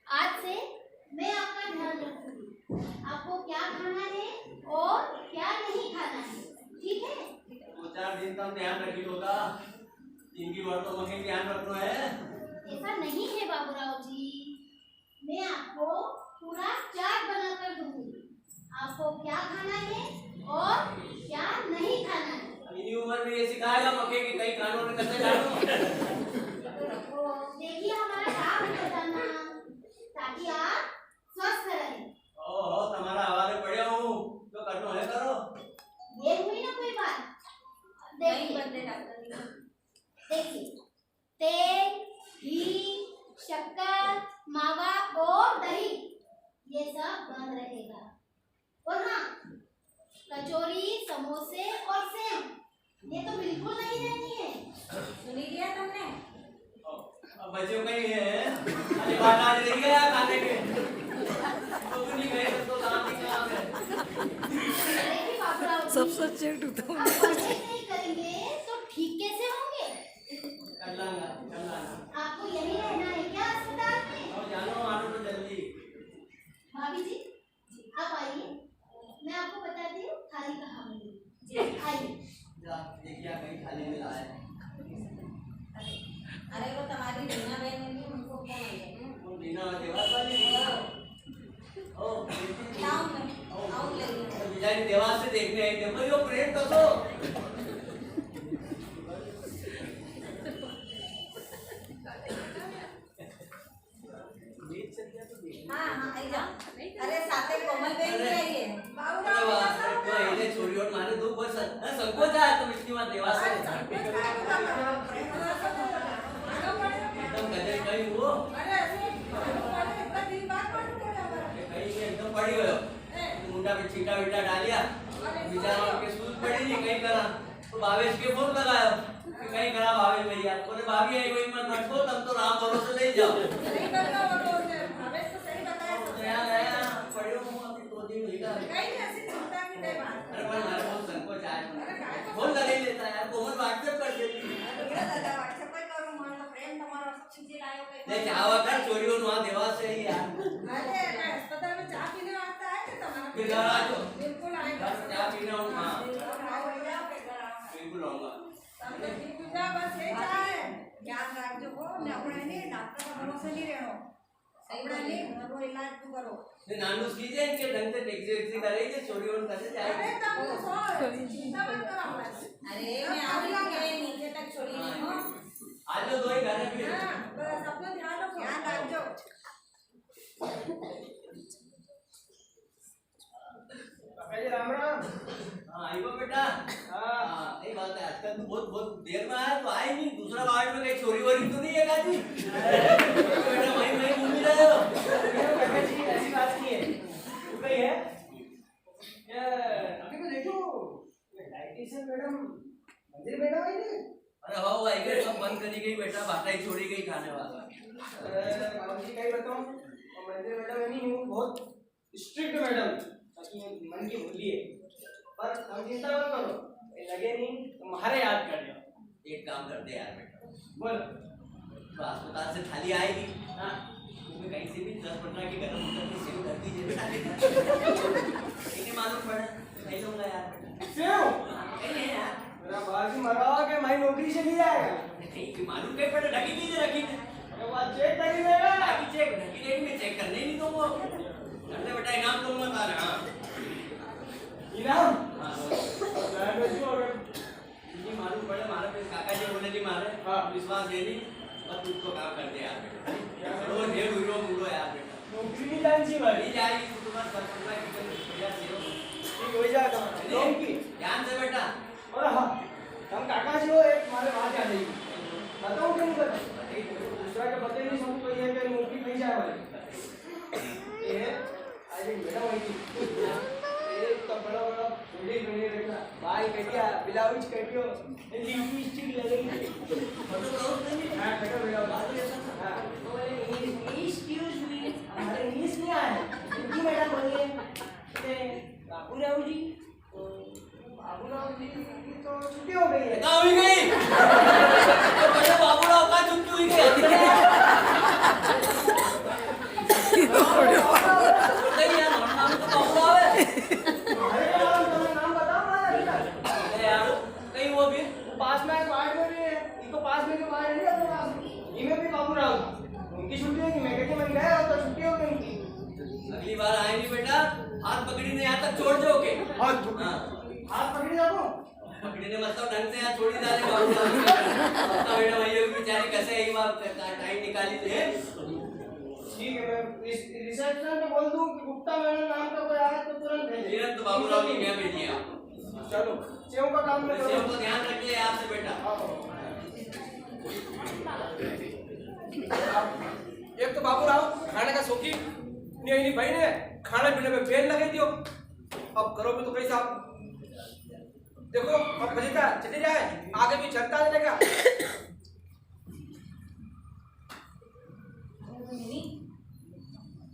आज से मैं आपका ध्यान रखूंगी, आपको क्या खाना है और क्या नहीं खाना है, ठीक है? 2-4 दिन तक ध्यान रखी होगा, इनकी बात तो मगे ध्यान रखना है। ऐसा नहीं है बाबूराव जी, मैं आपको पूरा चार्ट बनाकर दूंगी, आपको क्या खाना है और क्या नहीं खाना है। इन्हीं उम्र में ये सिखाएगा मक्के की कई कानों में कैसे डालो। देखिए हमारा काम है बताना, ताकि आप स्वस्थ रहें। ओहो तुम्हारा हवाले पड़े हूँ तो करनो है करो। ये हुई ना कोई बात। देखिए तेल, घी, शक्कर, मावा और दही ये सब बंद रहेगा, और हाँ कचौरी, समोसे और सेव ये तो बिल्कुल नहीं रहनी है। सुनी लिया तुमने? अब बच्चों का ही है। अरे बात आज नहीं गया खाने के। तो नहीं गए तो काम नहीं काम है। अरे बाबूराव जी, सब सब्जेक्ट होता आप पढ़ाई नहीं करेंगे तो ठीक कैसे होंगे? कर लांगा, कर लांगा। आपको यही रहना है क्या अस्पताल में? और जानो मानो तो जल्दी। भाभी जी, आप आइए, मैं आपको बताती हूँ थाली कहाँ मिलेगी। आइए। जा देखिए कहीं खाली मिला है। अरे वो तुम्हारी रीना बहन है, उनको कौन है? वो बिना देवास वाली ओ लाऊं मैं, आऊं ले लूं। बिचारी देवास से देखने आई थे भाई वो प्रेम तो सो। हाँ हाँ आई जा। अरे साथे कोमल बहन भी आई है। अरे वाह तो इन्हें छोरी और मारे दो बस संकोच है तो इसकी बात देवास से एकदम गजब कहीं वो कहीं एकदम पड़ी गयो मुंडा पे छीटा विटा डालिया बेचारा के सूज पड़ी नहीं कहीं करा तो भावेश के फोन लगाया कि कहीं करा भावेश भैया बोले भाभी आई वही मत रखो तब तो राम भरोसे ले जाओ नया नया पढ़ियो हूं अभी 2 दिन हुई का अरे पर हमारे बहुत संकोच आया फोन लगा ही लेता है यार कोमल व्हाट्सएप कर देती नहीं चाहवा कर चोरी हो वहां देवास से ही यार फिर घर आ जाओ घर में चाय पीना हूँ हाँ बिल्कुल आऊंगा नहीं नानूस कीजिए इनके ढंग से टैक्सी वैक्सी करेंगे चोरी और करे जाएगी अरे मैं आऊंगी नीचे तक छोड़ी नहीं हूँ। आज जो 2 ही घर है फिर काका जी राम राम। हाँ आई हो बेटा हाँ नहीं बात है आजकल तो बहुत देर में आया तो आए नहीं दूसरा वार्ड में कहीं चोरी वोरी तो नहीं है काजी बेटा वहीं घूम रहे हो काका जी ऐसी बात नहीं है। वो कहीं है ये अभी तो देखो डाइटिशियन मैडम मंदिर बैठा हुआ है। अरे हो भाई के सब बंद करी गई बेटा बाटा ही छोड़ी गई खाने वाला बाबू जी कहीं बताऊं मंदिर मैडम है नहीं हूँ बहुत स्ट्रिक्ट मैडम ताकि मन की भूलिए पर हम चिंता मत करो लगे नहीं तुम्हारे याद कर लो। एक काम करते यार बेटा बोल तो अस्पताल से थाली आएगी हाँ तुम्हें कहीं से भी 10-15 की गरम करके सेव कर दीजिए बेटा इन्हें मालूम पड़ा नहीं लूंगा यार बेटा क्यों नहीं है यार मेरा बाजी मरवा के मैं नौकरी से नहीं जाएगा नहीं मालूम कहीं पड़ा ढकी दीजिए रखी अरे वो चेक कर लेगा ढकी चेक ढकी देगी मैं चेक करने ही नहीं दूंगा करने बेटा इनाम दूंगा तारा हाँ इनाम हाँ मैं बेचूं अगर ये मालूम पड़े मारे पे काका जी बोले नहीं मारे हाँ। विश्वास दे दी बस उसको काम करते यार बेटा चलो ढेर हुई मुड़ो यार बेटा नौकरी नहीं जानी चाहिए भाई नहीं जाएगी तो तुम्हारा 10-15 की बढ़िया सेव ठीक हो जाएगा लोन की ध्यान से बेटा और हाँ हम काका जी हो एक हमारे बात आ जाएगी बताओ कि नहीं बताओ दूसरा के बता नहीं समझ कोई है कि नौकरी नहीं जाए भाई ये आज एक बेटा वही एक तो बड़ा बड़ा बड़ी बड़ी रखना भाई कटिया ब्लाउज कटियो लिपस्टिक लगेगी फोटो क्लोज नहीं हां कटो बेटा बात ऐसा हां तो एक्सक्यूज मी हमारे इंग्लिश नहीं आया हिंदी मैडम बोलिए बाबूराव जी तो छुट्टी हो गई है कहाँ हुई गई तो बड़े बाबूराव का छुट्टी हुई गई नहीं यार हमारा नाम तो बाबूराव है अरे यार तुम्हारा नाम बताओ ना अरे यार कहीं वो भी पास में वार्ड में भी है इनको पास में जो वार्ड है अपने पास इनमें भी बाबूराव उनकी छुट्टी होगी मैं कहती मन गया तो छुट्टी हो गई उनकी अगली बार आएंगे बेटा हाथ पकड़ी ने यहाँ तक छोड़ दोगे हाथ पकड़ी जाओ पकड़ी ने मतलब ढंग से यहाँ छोड़ी जाने बाबूराव बेटा भैया बेचारी कैसे यही बात टाइम निकाली थे ठीक है मैं रिसेप्शन पे बोल दूं कि गुप्ता मैडम नाम का कोई आया तो तुरंत भेज तुरंत बाबूराव की क्या भेजिए आप चलो सेव का काम में सेव को ध्यान रखिए आपसे बेटा एक तो बाबूराव खाने का शौकीन नहीं भाई ने खाने पीने में बेल लगा दियो अब करोगे तो कैसा देखो अब भजीता चली जाए आगे भी चलता रहेगा नहीं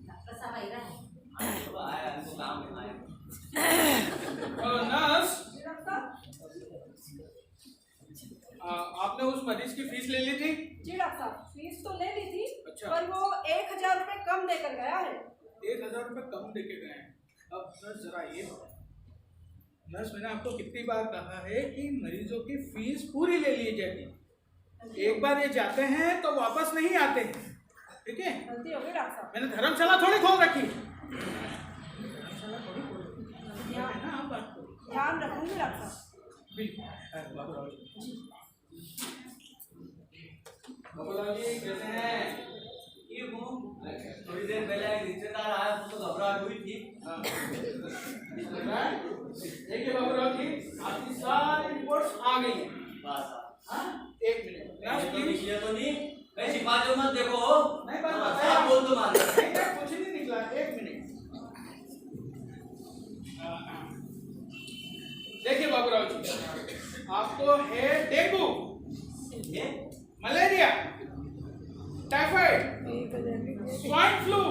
डॉक्टर साहब आई रहा है। तो आया हमको काम में आया। नर्स, जी डॉक्टर साहब। आपने उस मरीज की फीस ले ली थी? जी डॉक्टर साहब, फीस तो ले ली थी, अच्छा। पर वो 1000 रुपए कम देकर गया है। 1000 रुपये कम देके गए हैं। अब नर्स जरा ये बताओ, नर्स मैंने आपको कितनी बार कहा है कि मरीजों की फीस पूरी ले ली जाती है। एक बार ये जाते हैं तो वापस नहीं आते हैं, ठीक है? गलती हो गई डॉक्टर साहब। मैंने धर्मशाला थोड़ी खोल रखी, धर्मशाला थोड़ी खोल रखी है ना, आप बात करो। ध्यान रखूंगी डॉक्टर साहब। बिल्कुल। बाबूराव जी कैसे हैं? ठीक हूँ। थोड़ी देर पहले एक रिश्तेदार आया तो घबराहट हुई थी। देखिए बाबूराव जी, आपकी सारी रिपोर्ट्स आ गई हैं। बस हाँ, एक मिनट। नर्स तो प्लीज। निकले तो नहीं, कहीं छिपा जो मत देखो। नहीं बात हाँ, बताया। साफ बोल तो मान। नहीं, कुछ नहीं निकला, एक मिनट। देखिए बाबूराव जी, आपको है डेंगू, ये मलेरिया, टाइफाइड, स्वाइन फ्लू।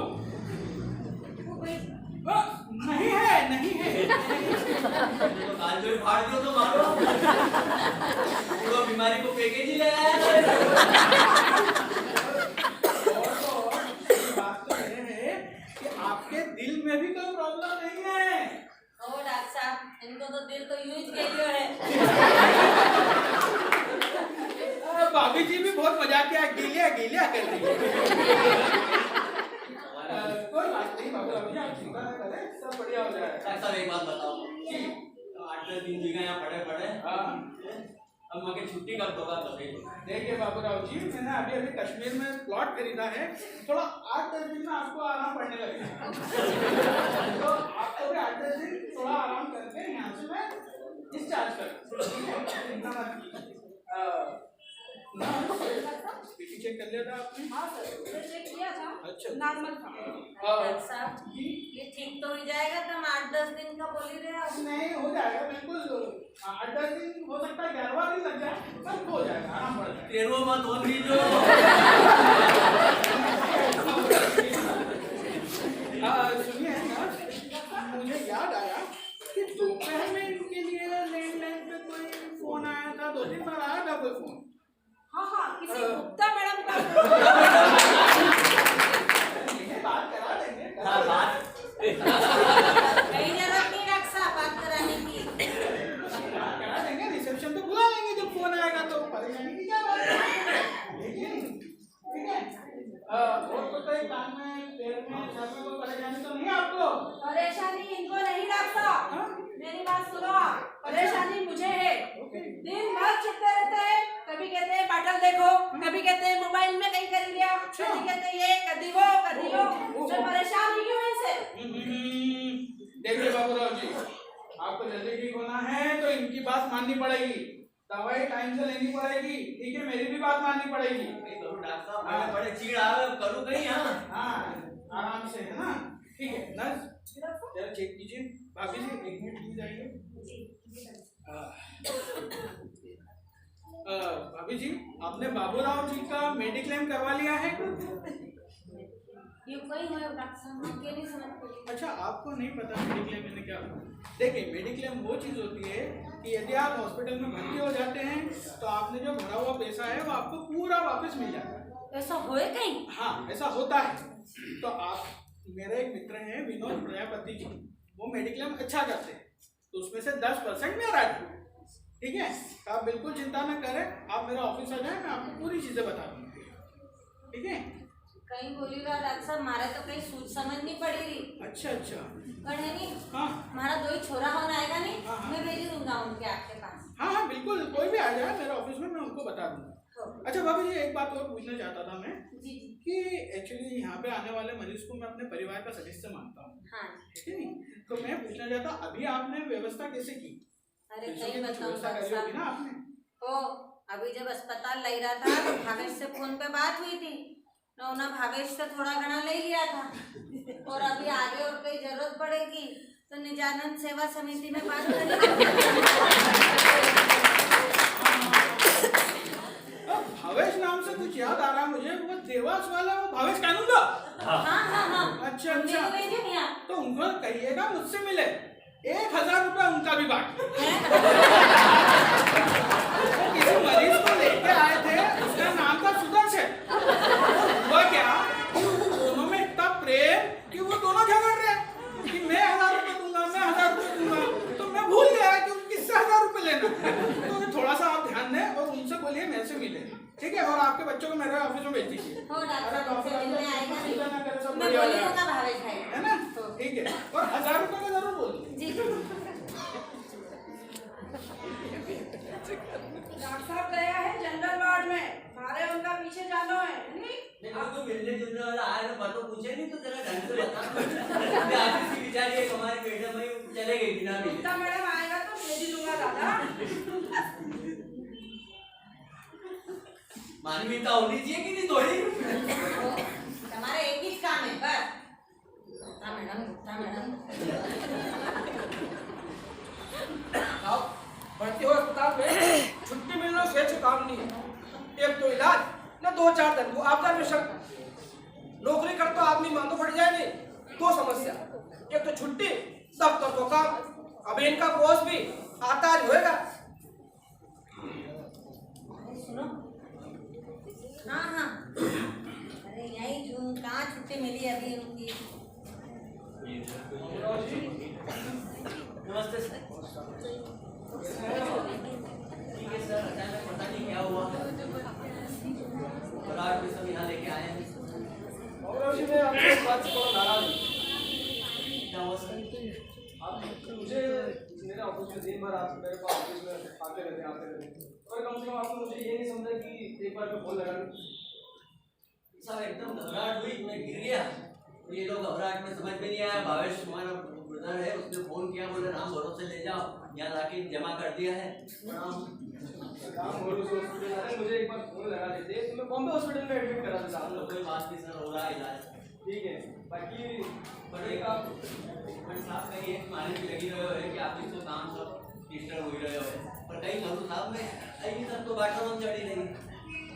नहीं है, नहीं है। तो कान जो फाड़ दियो तो मारो। पूरा बीमारी को पैकेज ही ले आया था। और बात तो ये है कि आपके दिल में भी कोई प्रॉब्लम नहीं है। ओ डॉक्टर साहब, इनको तो दिल तो यूं ही खेलियो है। भाभी जी भी बहुत मजा किया, गीलिया गीलिया कर रही है। कोई बात नहीं बाबूराव जी, आप चिंता न करें, सब बढ़िया हो जाएगा। डॉक्टर साहब एक बात बताओ, 8-10 दिन जी यहाँ पड़े पड़े, अब मगर छुट्टी कब होगा कभी? देखिए बाबूराव जी, मैंने अभी अभी कश्मीर में प्लॉट खरीदा है, थोड़ा 8-10 दिन में आपको आराम पड़ने लगेगा। तो आपको भी 8-10 दिन थोड़ा आराम करके यहाँ से मैं डिस्चार्ज कर चिंता मत कीजिए। पीटी चेक कर लिया था आपने? हाँ सर, मैंने चेक किया था। अच्छा। नॉर्मल था। डॉक्टर साहब, ये ठीक तो हो जाएगा, तुम 8-10 दिन का बोल ही रहे हो। नहीं हो जाएगा बिल्कुल, 8-10 दिन हो सकता है, 11वां दिन लग जाए, सब हो जाएगा, आराम पड़ जाएगा। 13वां मत हो दीजो। सुनिए ना, मुझे याद आया कि दोपहर में इनके लिए लैंडलाइन पे कोई फोन आया था, 2-3 बार आया था कोई फोन। हाँ हाँ, किसी गुप्ता मैडम का। बात करा देंगे, हाँ, बात कहीं जरूरत नहीं डॉक्टर साहब बात कराने की। करा देंगे, रिसेप्शन पे बुला लेंगे जब फोन आएगा, तो परेशानी की क्या बात है? लेकिन ठीक है, और कोई कान में, पैर में, सर में कोई परेशानी तो नहीं आपको? परेशानी इनको नहीं डॉक्टर साहब, मेरी बात सुनो। परेशानी मुझे है। दिन भर चिपके रहते हैं, कभी कहते हैं बाटल देखो, कभी कहते हैं मोबाइल में कहीं कर लिया, कभी कहते हैं ये कभी वो कभी वो। मैं परेशान हुई हूँ इनसे। देखिए बाबूराव जी, आपको जल्दी ठीक होना है तो इनकी बात माननी पड़ेगी, दवाई टाइम से लेनी पड़ेगी, ठीक है? मेरी भी बात माननी पड़ेगी। डॉक्टर साहब बड़े चीड़ आवे, करूँ कहीं? हाँ, आराम से, है ना? ठीक है नर्स, जरा चेक कीजिए। भाभी जी 1 मिनट प्लीज आइए। भाभी जी, आपने बाबूराव जी का मेडिक्लेम करवा लिया है? ये कोई है डॉक्टर साहब, हम ये नहीं समझ पाए। अच्छा, आपको नहीं पता मेडिक्लेम मैंने क्या होता है? देखिए, मेडिक्लेम वो चीज़ होती है कि यदि आप हॉस्पिटल में भर्ती हो जाते हैं तो आपने जो भरा हुआ पैसा है वो आपको पूरा वापस मिल जाता है। ऐसा होए कहीं? हाँ, ऐसा होता है। तो आप, मेरे एक मित्र हैं विनोद प्रजापति जी, वो मेडिक्लेम अच्छा करते हैं, तो उसमें से 10% मेरा है, ठीक है? आप बिल्कुल चिंता न करें, आप मेरा ऑफिस आ जाए, मैं आपको पूरी चीज़ें बता दूँगी, ठीक है? कहीं बोली रहा डॉक्टर साहब, हमारे तो कहीं सूझ समझ नहीं पड़ी रही। अच्छा अच्छा, पढ़े नहीं, हाँ हमारा 2 ही छोरा होना आएगा नहीं, हाँ, हाँ। मैं भेज दूंगा उनके आपके पास। हाँ हाँ बिल्कुल, कोई भी आ जाए मेरे ऑफिस में, मैं उनको बता दूँगा। अच्छा भाभी जी, एक बात और पूछना चाहता था मैं जी कि एक्चुअली यहाँ पे आने वाले मरीज को मैं अपने परिवार का सदस्य मानता हूँ, हाँ। ठीक है नहीं? तो मैं पूछना चाहता, अभी आपने व्यवस्था कैसे की? अरे पैसों कहीं की कुछ बताऊँ व्यवस्था डॉक्टर करी होगी साहब, ना आपने? ओ अभी जब अस्पताल ले रहा था तो भावेश से फोन पे बात हुई थी, तो उन्होंने भावेश से थोड़ा घना ले लिया था, और अभी आगे और कोई जरूरत पड़ेगी तो निजानंद सेवा समिति में बात करेंगे। भावेश नाम से कुछ याद आ रहा मुझे, वो देवास वाला वो भावेश कानूनगो। हाँ अच्छा अच्छा, गई थी भैया। तो उनको कहिएगा मुझसे मिले, 1000 रुपया उनका भी बांट। किसी मरीज को लेके आए थे, उसका नाम था सुदर्शन। हुआ क्या, दोनों में इतना प्रेम कि वो दोनों झगड़ रहे कि मैं 1000 रुपये दूंगा, मैं 1000 रुपये दूंगा। तो मैं भूल गया कि किससे 1000 रुपये लेना। तो थोड़ा सा आप ध्यान दें और उनसे बोलिए मेरे से मिले, ठीक है? और आपके बच्चों को मेरे ऑफिस में भेज दीजिए। हो डॉक्टर साहब से मिलने आएगा नहीं। चिंता ना करें, सब मैं बढ़िया हो बोली जाएगा। दूंगा भावेश भाई। है ना? ठीक है, और 1000 रुपये का जरूर बोल दीजिए। जी। डॉक्टर साहब गया है जनरल वार्ड में, सारे उनका पीछे जाना है नहीं? नहीं तो मिलने जुलने वाला आया तो बातों पूछे नहीं तो जरा ढंग से बता। मैं आती थी बेचारी एक हमारी मैडम भाई चले गई बिना मिले। गुप्ता मैडम आएगा तो भेज ही दूंगा दादा। मानवीयता होनी चाहिए कि नहीं थोड़ी? हमारा एक ही काम है बस। गुप्ता मैडम। आप भर्ती हो अस्पताल में, छुट्टी मिलना स्वेच्छ काम नहीं है। एक तो इलाज न 2-4 दिन को ऑब्जर्वेशन। नौकरी कर तो आदमी मांगो पड़ जाए नहीं, दो समस्या, एक तो छुट्टी, दफ्तर को काम। अब इनका बॉस भी आता होएगा। सुनो। हाँ अरे यही जून कहाँ छुट्टी मिली अभी उनकी। नमस्ते सर। ठीक है सर, अचानक पता नहीं क्या हुआ, और आज भी सब यहाँ लेके आए हैं। और जी मैं आपसे इस बात से थोड़ा नाराज हूँ। क्या हुआ सर? आप मुझे मेरे ऑफिस में दिन भर आप मेरे पास ऑफिस में आते रहते और कम से कम आपने मुझे ये नहीं समझा कि एक बार मैं फोन लगा लूँ। साहब एकदम घबराहट हुई, मैं गिर गया। ये लोग घबराहट में समझ में नहीं आया। भावेश हमारा ब्रदर है, उसने फोन किया, बोले राम भरोसे ले जाओ, यहाँ लाके जमा कर दिया है। मुझे एक बार फोन लगा देते तो मैं बॉम्बे हॉस्पिटल में एडमिट करा देता। हम लोग कोई बात नहीं सर, हो रहा है इलाज। ठीक है, बाकी पड़ेगा साहब कहीं एक माने भी लगी रहे हो कि आप इसको काम सब डिस्टर्ब हो रहे हो, पर कहीं करूँ साहब में अभी तक तो बाटा हम चढ़ी नहीं।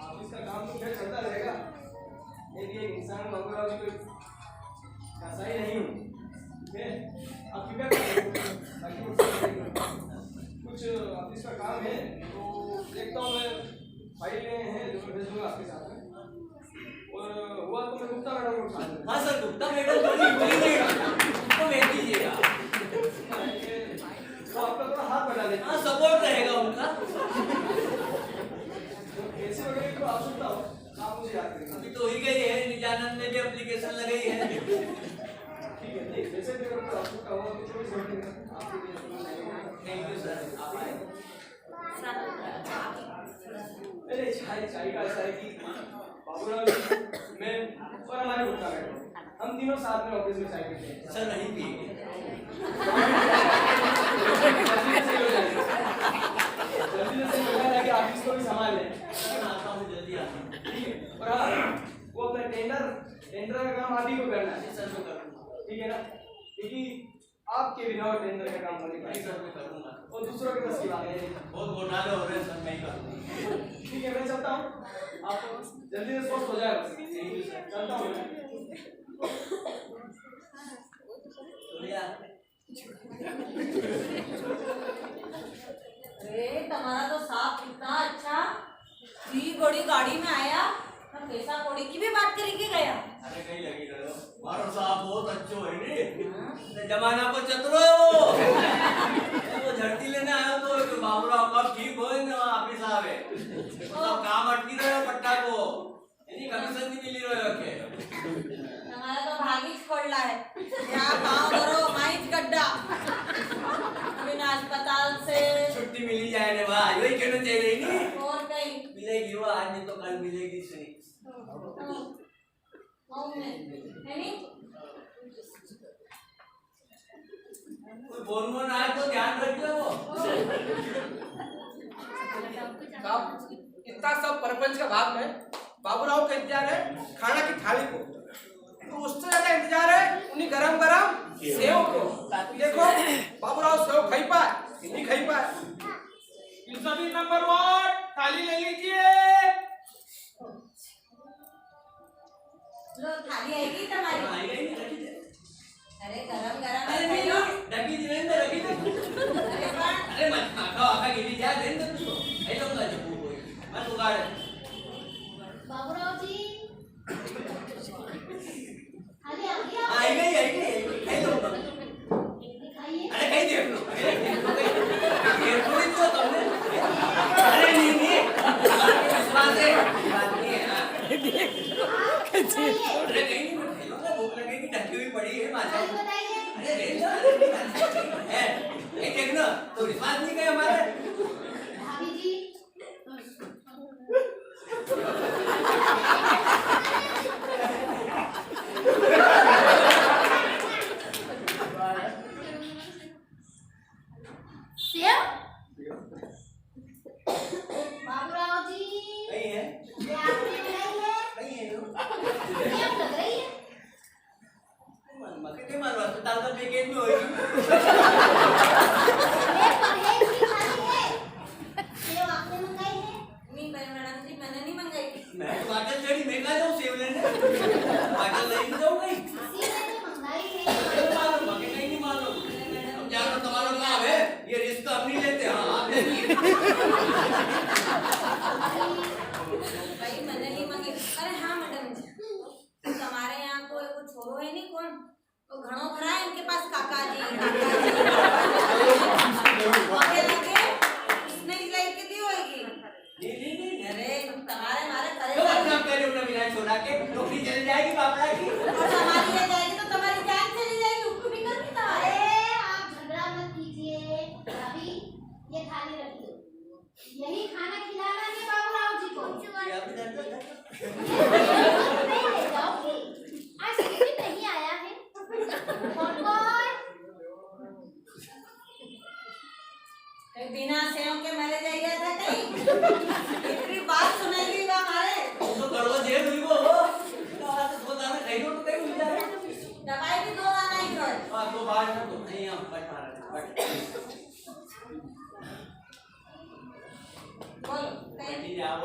ऑफिस का काम तो खैर चलता रहेगा, लेकिन एक इंसान मंगूराव जी को ऐसा ही नहीं हूँ। ठीक है, आप फिक्र करें, बाकी कुछ ऑफिस का काम है तो देखता हूँ मैं, फाइलें हैं जो मैं भेज दूँगा आपके साथ में, और हुआ तो मैं गुप्ता मैडम को उठा दूँगा। हाँ सर, गुप्ता मैडम तो भेज दीजिएगा, वो आपका थोड़ा हाथ बढ़ा देना। हाँ सपोर्ट रहेगा उनका। ऐसे वगैरह की आवश्यकता हो आप मुझे याद करेंगे। अभी तो ही गई है, निजानंद में भी एप्लीकेशन लगाई है। ठीक है, नहीं जैसे भी अगर आवश्यकता हो तो 24 घंटे में आपके लिए। थैंक यू सर, आप आए। अरे चाय का ऐसा है कि बाबूराव जी, मैं और हमारे गुप्ता मैडम हम तीनों साथ में ऑफिस में चाय पीते हैं। सर नहीं पिएंगे। जल्दी से लगा है कि ऑफिस को भी संभाल लें। आता हूँ, जल्दी आता हूँ। ठीक है, और हाँ वो अपना टेंडर का काम आप ही को करना है। सर मैं करूँगा। ठीक है ना, क्योंकि आपके बिना और टेंडर का काम होने नहीं का सर मैं करूँगा। और दूसरों के बस की बात है। बहुत घोटाले हो रहे हैं सर, मैं ही करूँगा। ठीक है, मैं चलता हूँ, आप जल्दी से स्वस्थ हो जाए बस। Thank you sir. चलता हूँ मैं। अरे तुम्हारा तो साफ कितना अच्छा, इतनी बड़ी गाड़ी में आया, हम पैसा कौड़ी की भी बात करके गया। अरे कहीं लगी रहो, मारो साहब बहुत अच्छो है नी, जमाना को चतुरो है वो झड़ती लेने आया तो बाबूराव कब ठीक हो ना ऑफिस आवे, सब काम अटकी रहे हो पट्टा को, यानी कमीशन नहीं मिली रहे हो के। हमारा तो भागी छोड़ला है, क्या काम करो माइज गड्ढा, बिना अस्पताल से छुट्टी मिली जाए ने भाई, वही कहना चाहिए नहीं, और कहीं मिलेगी वो आज नहीं तो कल मिलेगी सही। बोन आए तो ध्यान रखियो वो। साहब इतना सब परपंच का भाग में बाबूराव का इंतजार है खाना की थाली को, तो उससे ज्यादा इंतजार है उन्हीं गरम गरम सेव को। देखो बाबूराव सेव खाई पाए नहीं खाई पाए। सभी नंबर 1 थाली ले लीजिए। बड़ी है माता। आगे बताइए। अरे रेल है ये देखना तो विश्वास नहीं करे हमारे। भाभी जी सेव बाबूराव जी नहीं है ये आपने बनाई है नहीं है सेव लग रही है मक्के के मारो अस्पताल का पैकेज में होगी। सेव परहेज की खानी है सेव आपने मंगाई है नहीं मैडम जी मैंने नहीं मंगाई। मैं तो बाटल चढ़ी मैं कहा जाऊँ सेव लेने बाटल लेने जाऊँ कहीं किसी ने मंगाई है नहीं मालूम मक्के कहीं नहीं मालूम। अब जानो तुम्हारा काम है ये रिस्क हम नहीं लेते। हाँ आप लेंगे भाई मैंने नहीं मंगाई। अरे हाँ मैडम जी हमारे यहाँ कोई वो छोरो है नहीं कौन तो घणो भरा है इनके पास काका जी मगे लगे इसने ही लेके दी होगी। नहीं अरे तुम्हारे मारे तो करेगा अपना करे अपना बिना छोड़ा के नौकरी चली जाएगी बापड़ा की। और हमारी ले जाएगी तो तुम्हारी जान चली जाएगी उसको भी कर देता है। अरे आप झगड़ा मत कीजिए अभी ये थाली रखिए यही खाना खिलाना है बाबूराव जी को ये आप इधर तो नहीं ले जाओगी आज टिफिन नहीं आया है कौन कहीं बिना सेव के मरे जाइए था कहीं इतनी बात सुनेगी वो हमारे तो करवा दे हुई वो तो आज तो दो दाना खाई तो कहीं मिल जाए। दवाई भी 2 दाना ही खाए। हाँ तो बाहर ना तो नहीं हम बट मारा बट बोलो कहीं बैठी जाओ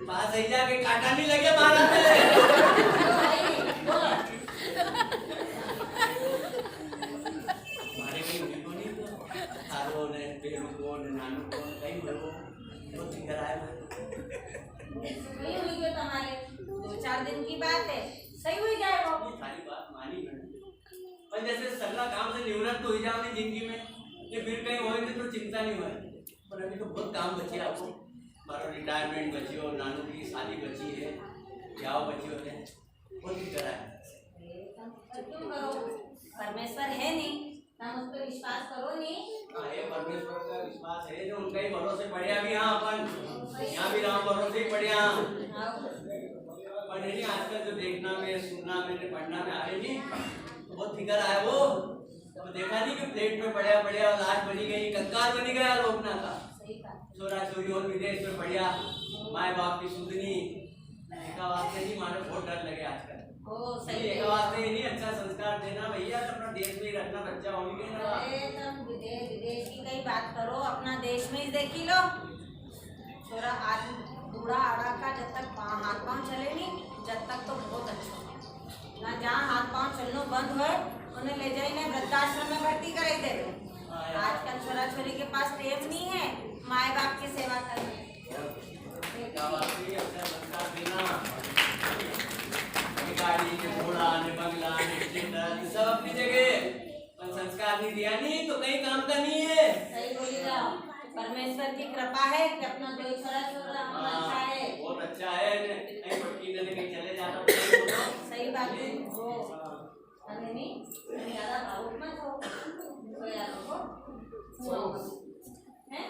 पास ही जाके काटा नहीं लगे मारा थे। बोलो मारे कहीं उनको नहीं तो थारो ने पेरू को ने नानू को कहीं बोलो वो सिंगर आए सही हुई गई तुम्हारे 2-4 दिन की बात है सही हुई जाए वो। ये सारी बात मानी मैंने पर जैसे सगला काम से निवृत्त हो जाओ अपनी जिंदगी में ये फिर कहीं होएंगे तो चिंता नहीं होए। पर अभी तो बहुत काम बचे आपको हमारा रिटायरमेंट बची हो नानू की शादी बची है ब्याह बची होते हैं बहुत ही करा है। क्यों करो परमेश्वर है नहीं हम उस पर विश्वास करो नहीं। हाँ ये परमेश्वर का विश्वास है जो उनका ही भरोसे बढ़िया भी हाँ अपन यहाँ भी रहा भरोसे ही बढ़िया पर नहीं आजकल जो देखना में सुनना में पढ़ना में आ रही थी बहुत फिकर आया वो तो देखा नहीं कि प्लेट में बढ़िया बढ़िया लाश बनी गई कंकाल बनी गया रोकना का सही बात छोरा छोरी और विदेश में बढ़िया माए बाप की सुधनी देखा वास्ते नहीं मारे बहुत डर लगे आजकल। ओ सही देखा वास्ते ही नहीं अच्छा संस्कार देना भैया तो अपना देश में ही रखना बच्चा होगी ना। अरे तुम विदेश की कई बात करो अपना देश में ही देखी लो छोरा आज बूढ़ा आड़ा का जब तक हाथ पांव चले नहीं जब तक तो बहुत अच्छा ना जहाँ हाथ पांव चलना बंद हो उन्हें ले जाइए वृद्धाश्रम में भर्ती कराई दे। आजकल छोरा छोरी के पास टेम नहीं है माए बाप की सेवा करने। अच्छा संस्कार देना गाड़ी ने घोड़ा ने बंगला ने स्टेटर सब अपनी जगह पर संस्कार नहीं दिया नहीं तो कहीं काम का नहीं है। सही बोली जाओ परमेश्वर की कृपा है कि अपना दो छोरा छोरा अच्छा है बहुत अच्छा है कहीं पट्टी करने कहीं चले जाना सही बात है वो अरे नहीं ज़्यादा भावुक मत हो तो यार को हैं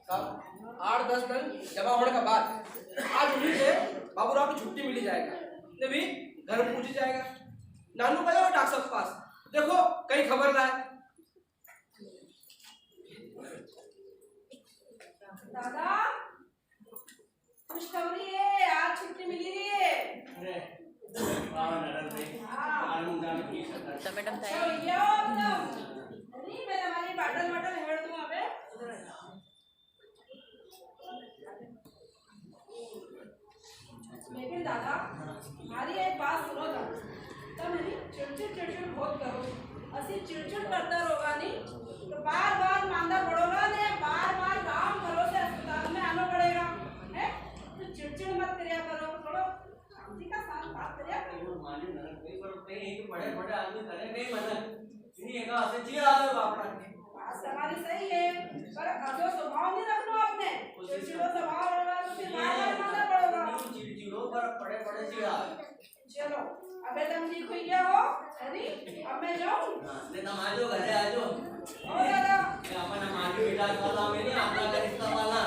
साहब 8-10 दिन जमा होने के बाद आज उन्हीं से बाबूराव की छुट्टी मिली जाएगा ने भी घर पूछ जाएगा नानू का जाओ डॉक्टर साहब के पास देखो कहीं खबर ना है। दादा खुशखबरी है आज छुट्टी मिली रही है। अरे बाबा नरल भाई आनंद में की सकता तो मैडम चलो ये आओ नहीं मैं तुम्हारी बाटल हेड़ दूं अबे लेकिन दादा हमारी एक बात सुनो दादा तब नहीं चिड़चिड़ बहुत करो असि चिड़चिड़ करता रहोगा नहीं तो बार मांदा पड़ोगा ने बार काम करो से अस्पताल में आना पड़ेगा है तो चिड़चिड़ मत करिया करो थोड़ा शांति का साथ बात करिया करो। मालूम नरल भाई पर कहीं बड़े बड़े आदमी करे नहीं मतलब इन्हीं एक ऐसे चिढ़ आ गए बापड़ा बात हमारी सही है पर अजो स्वभाव नहीं रखना आपने चिड़चिड़ चलो अबे तुम ठीक हुई क्या हो अरे अब मैं जाऊं ते नमाजो घरे आजो ओ दादा ये अपन हमारी बेटा वाला में नहीं अपना का रिश्ता वाला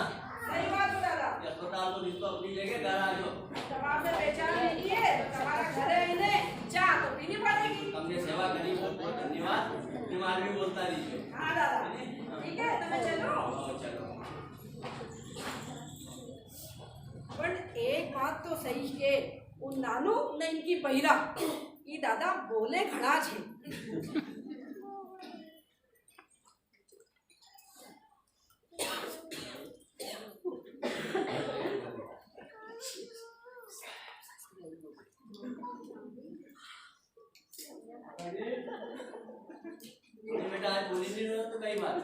सही बात है दादा ये अस्पताल तो रिश्ता अपनी जगह घर आजो जब आपने पहचान नहीं है तो तुम्हारा घर है इन्हें चाह तो पीनी पड़ेगी हमने सेवा करी बहुत बहुत धन्यवाद बीमार भी बोलता रहिए हाँ दादा ठीक है तो मैं चलो चलो पर एक बात तो सही है वो नानू ने इनकी बहिरा ये दादा बोले खड़ा छे बेटा आज बोली नहीं रहा तो कई बात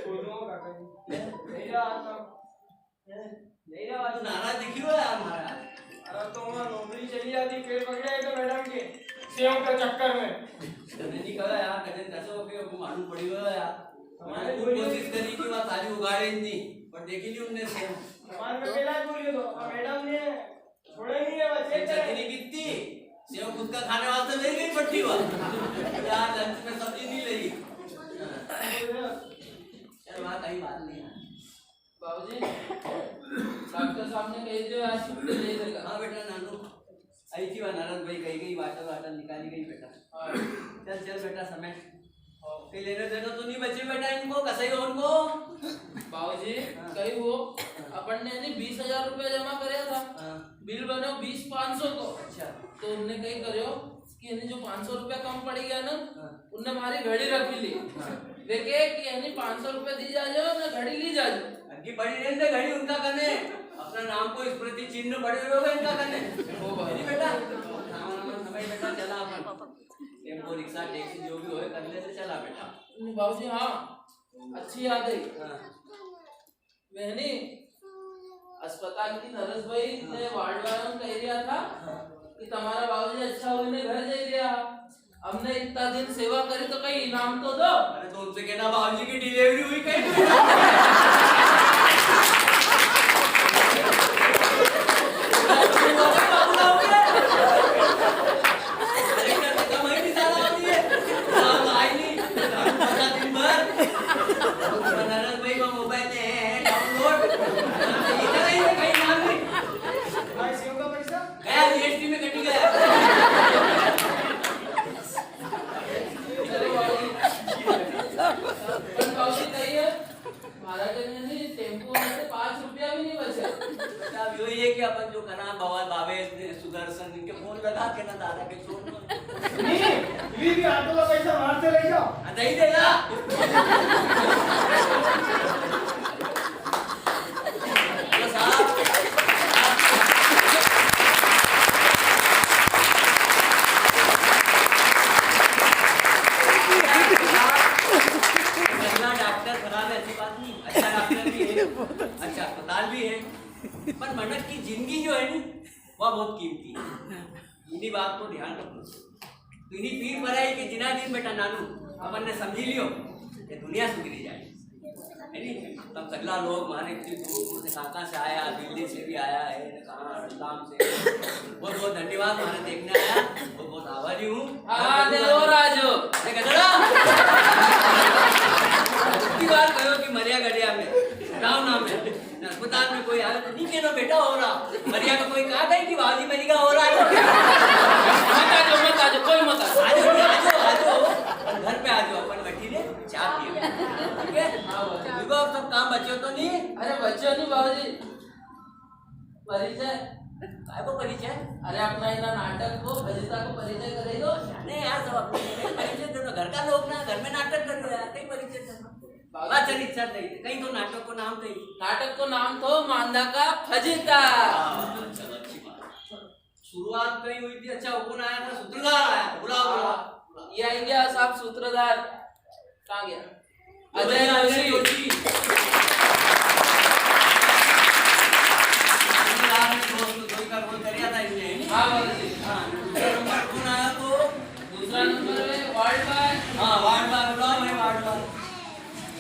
बोलूंगा काका जी नहीं रहा तो नाराज दिखी हो यार हमारा अरे तो वहाँ नौकरी चली जाती पेड़ पकड़े तो मैडम के सेव के चक्कर में नहीं कहा यार कजन कैसे हो गए मालूम पड़ी हो यार हमारे खूब कोशिश करी कि बात आज उगाड़े नहीं पर देखी नहीं उनने सेव हमारे में पहला बोलिए तो मैडम ने छोड़े नहीं है बच्चे चटनी कितनी सेव खुद का खाने वास्ते ले गई पट्टी वाला यार लंच में सब्जी नहीं लगी यार वहाँ कहीं बात नहीं है बाबूजी डॉक्टर साहब ने कही जो आज छुट्टी ले लेगा हाँ बेटा नानू आई थी वहाँ नारायण भाई कही गई वाटर वाटर निकाली गई बेटा चल चल बेटा समय कहीं लेने देना तो नहीं बचे बेटा इनको कसई हो उनको बाबूजी कही वो अपन ने नहीं 20,000 रुपए जमा कराया था बिल बनो 20,500 को अच्छा तो उनने कही करो कि यानी जो 500 रुपया कम पड़ गया ना उनने हमारी घड़ी रखी ली देखे कि यानी 500 रुपया दी जा जाओ ना घड़ी ली जा जाओ अग्गी पड़ी रहने घड़ी उनका करने अपना नाम को स्मृति चिन्ह बड़े हुए होगा इनका करने ओ भाई बेटा समय बेटा चला अपन टेम्पो रिक्शा टैक्सी जो भी होए करने से चला बेटा बाबूजी हाँ अच्छी याद है हाँ मैंने अस्पताल की नर्स भाई ने वार्ड वालों को कह दिया था कि तुम्हारा बाबूजी अच्छा हुई ने घर जा दिया हमने इतना दिन सेवा करी तो कहीं इनाम तो दो अरे तो उनसे कहना बाबूजी की डिलीवरी हुई कहीं भाई सेव का पैसा गया जीएसटी में कटी गया चलो बाबूजी कहिए महाराज ने टेम्पो में से 5 रुपया भी नहीं बचे अब यही है कि अपन जो करा बाबा बाबे सुदर्शन इनके फोन लगा के ना दादा के छोड़ नहीं भी ऑटो का पैसा बाहर से ले जाओ नहीं देगा तो साहब डॉक्टर खराब है ऐसी बात नहीं अच्छा डॉक्टर भी है अच्छा अस्पताल भी है पर मनुष्य की जिंदगी जो है ना वह बहुत कीमती है इन्हीं बात को ध्यान रखो तो इन्हीं पीर पर है कि जिना दिन बेटा नानू अपन ने समझी लियो कि दुनिया सुधरी जाए है नी तब सगला लोग हमारे इतनी दूर से कहाँ से आया दिल्ली से भी आया है कहाँ रतलाम से बहुत बहुत धन्यवाद हमारे देखने आया बहुत बहुत आभारी हूँ राजो की बात कहो कि मरिया गड़िया में गाँव नाम है अस्पताल में कोई आया तो नहीं कहना बेटा हो रहा मरिया का कोई कहा गई कि भाजी मरिया हो रहा है मत आजो कोई मत आजो आजो आजो घर पे आजो अपन बैठी ने चाय पिए ठीक है देखो अब सब काम बच्चों तो नहीं अरे बच्चों नहीं बाबूजी परिचय काय को परिचय अरे अपना इना नाटक को भजिता को परिचय करे दो नहीं यार सब अपने परिचय दो घर का लोग ना घर में नाटक कर रहे हैं कहीं परिचय बाबा चल इच्छा नहीं कहीं तो नाटक को नाम थे नाटक को नाम तो मांदा का फजिता चलो अच्छी बात शुरुआत कहीं हुई थी अच्छा कौन आया था सूत्रधार आया बुलाओ बुलाओ ये आएंगे साहब सूत्रधार कहाँ गया अजय जोशी हाँ बाबूजी कौन आया तो दूसरा नंबर है वार्ड बार हाँ वार्ड बार बुलाओ भाई वार्ड बार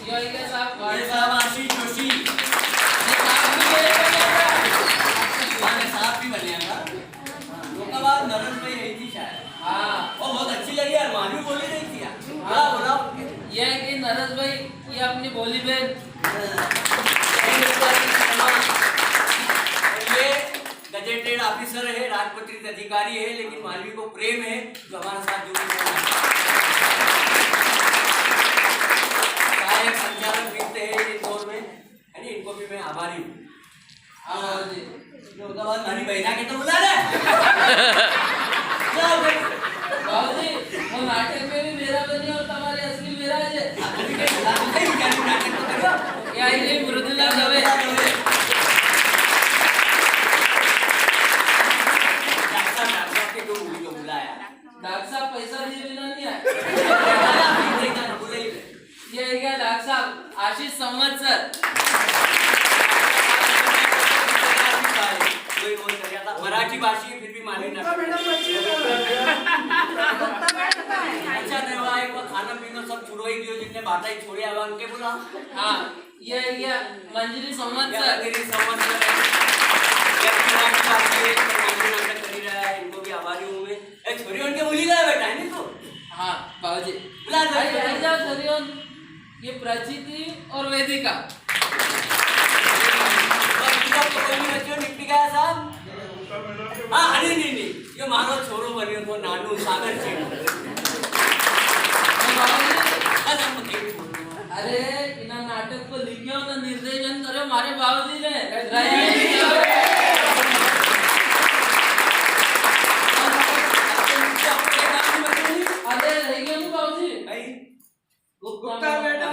ये आएंगे साहब वार्ड वार्ड साहब आशीष जोशी साहब भी बने लोकाबाद नरन में यही थी बेन ये गजेटेड ऑफिसर है, राजपत्रित अधिकारी है, लेकिन मालवी को प्रेम है जो हमारे साथ जुड़े हुए हैं। सहायक संचालक मिलते हैं इंदौर में, है नी, इनको भी मैं आभारी हूँ। हाँ बाबूजी उसके बाद हमारी बहना के तो बुला रहे बाबूजी वो नाटक में भी मेरा बनी और तुम्हारे असली मेरा है या ये मृदुला दवे डॉक्टर साहब पैसा दिए बिना नहीं आए ये क्या डॉक्टर साहब आशीष संवत्सर मराठी भाषी फिर भी मालवी ना अच्छा नहीं हुआ एक खाना पीना सब छुड़वाई दियो, जितने बाटाई छोड़े आवा उनके बुला। हाँ ये क्या मंजरी संवत्सर मेरी संवत्सर है, ये मराठी भाषी है, मालवी नाटक कर रहा है, इनको भी आभारी हूँ मैं। एक छोरी उनके बोली गया बेटा है नहीं तो हाँ बाबूजी बुला दो। जाओ सरियन ये प्रचिति और वेदिका हाँ नहीं ये मारो छोरो बनियो तो नानू सागर जी। अरे इना नाटक को लिखियो तो निर्देशन करे हमारे बाबूजी ने अरे रह गया बाबूजी गुप्ता बेटा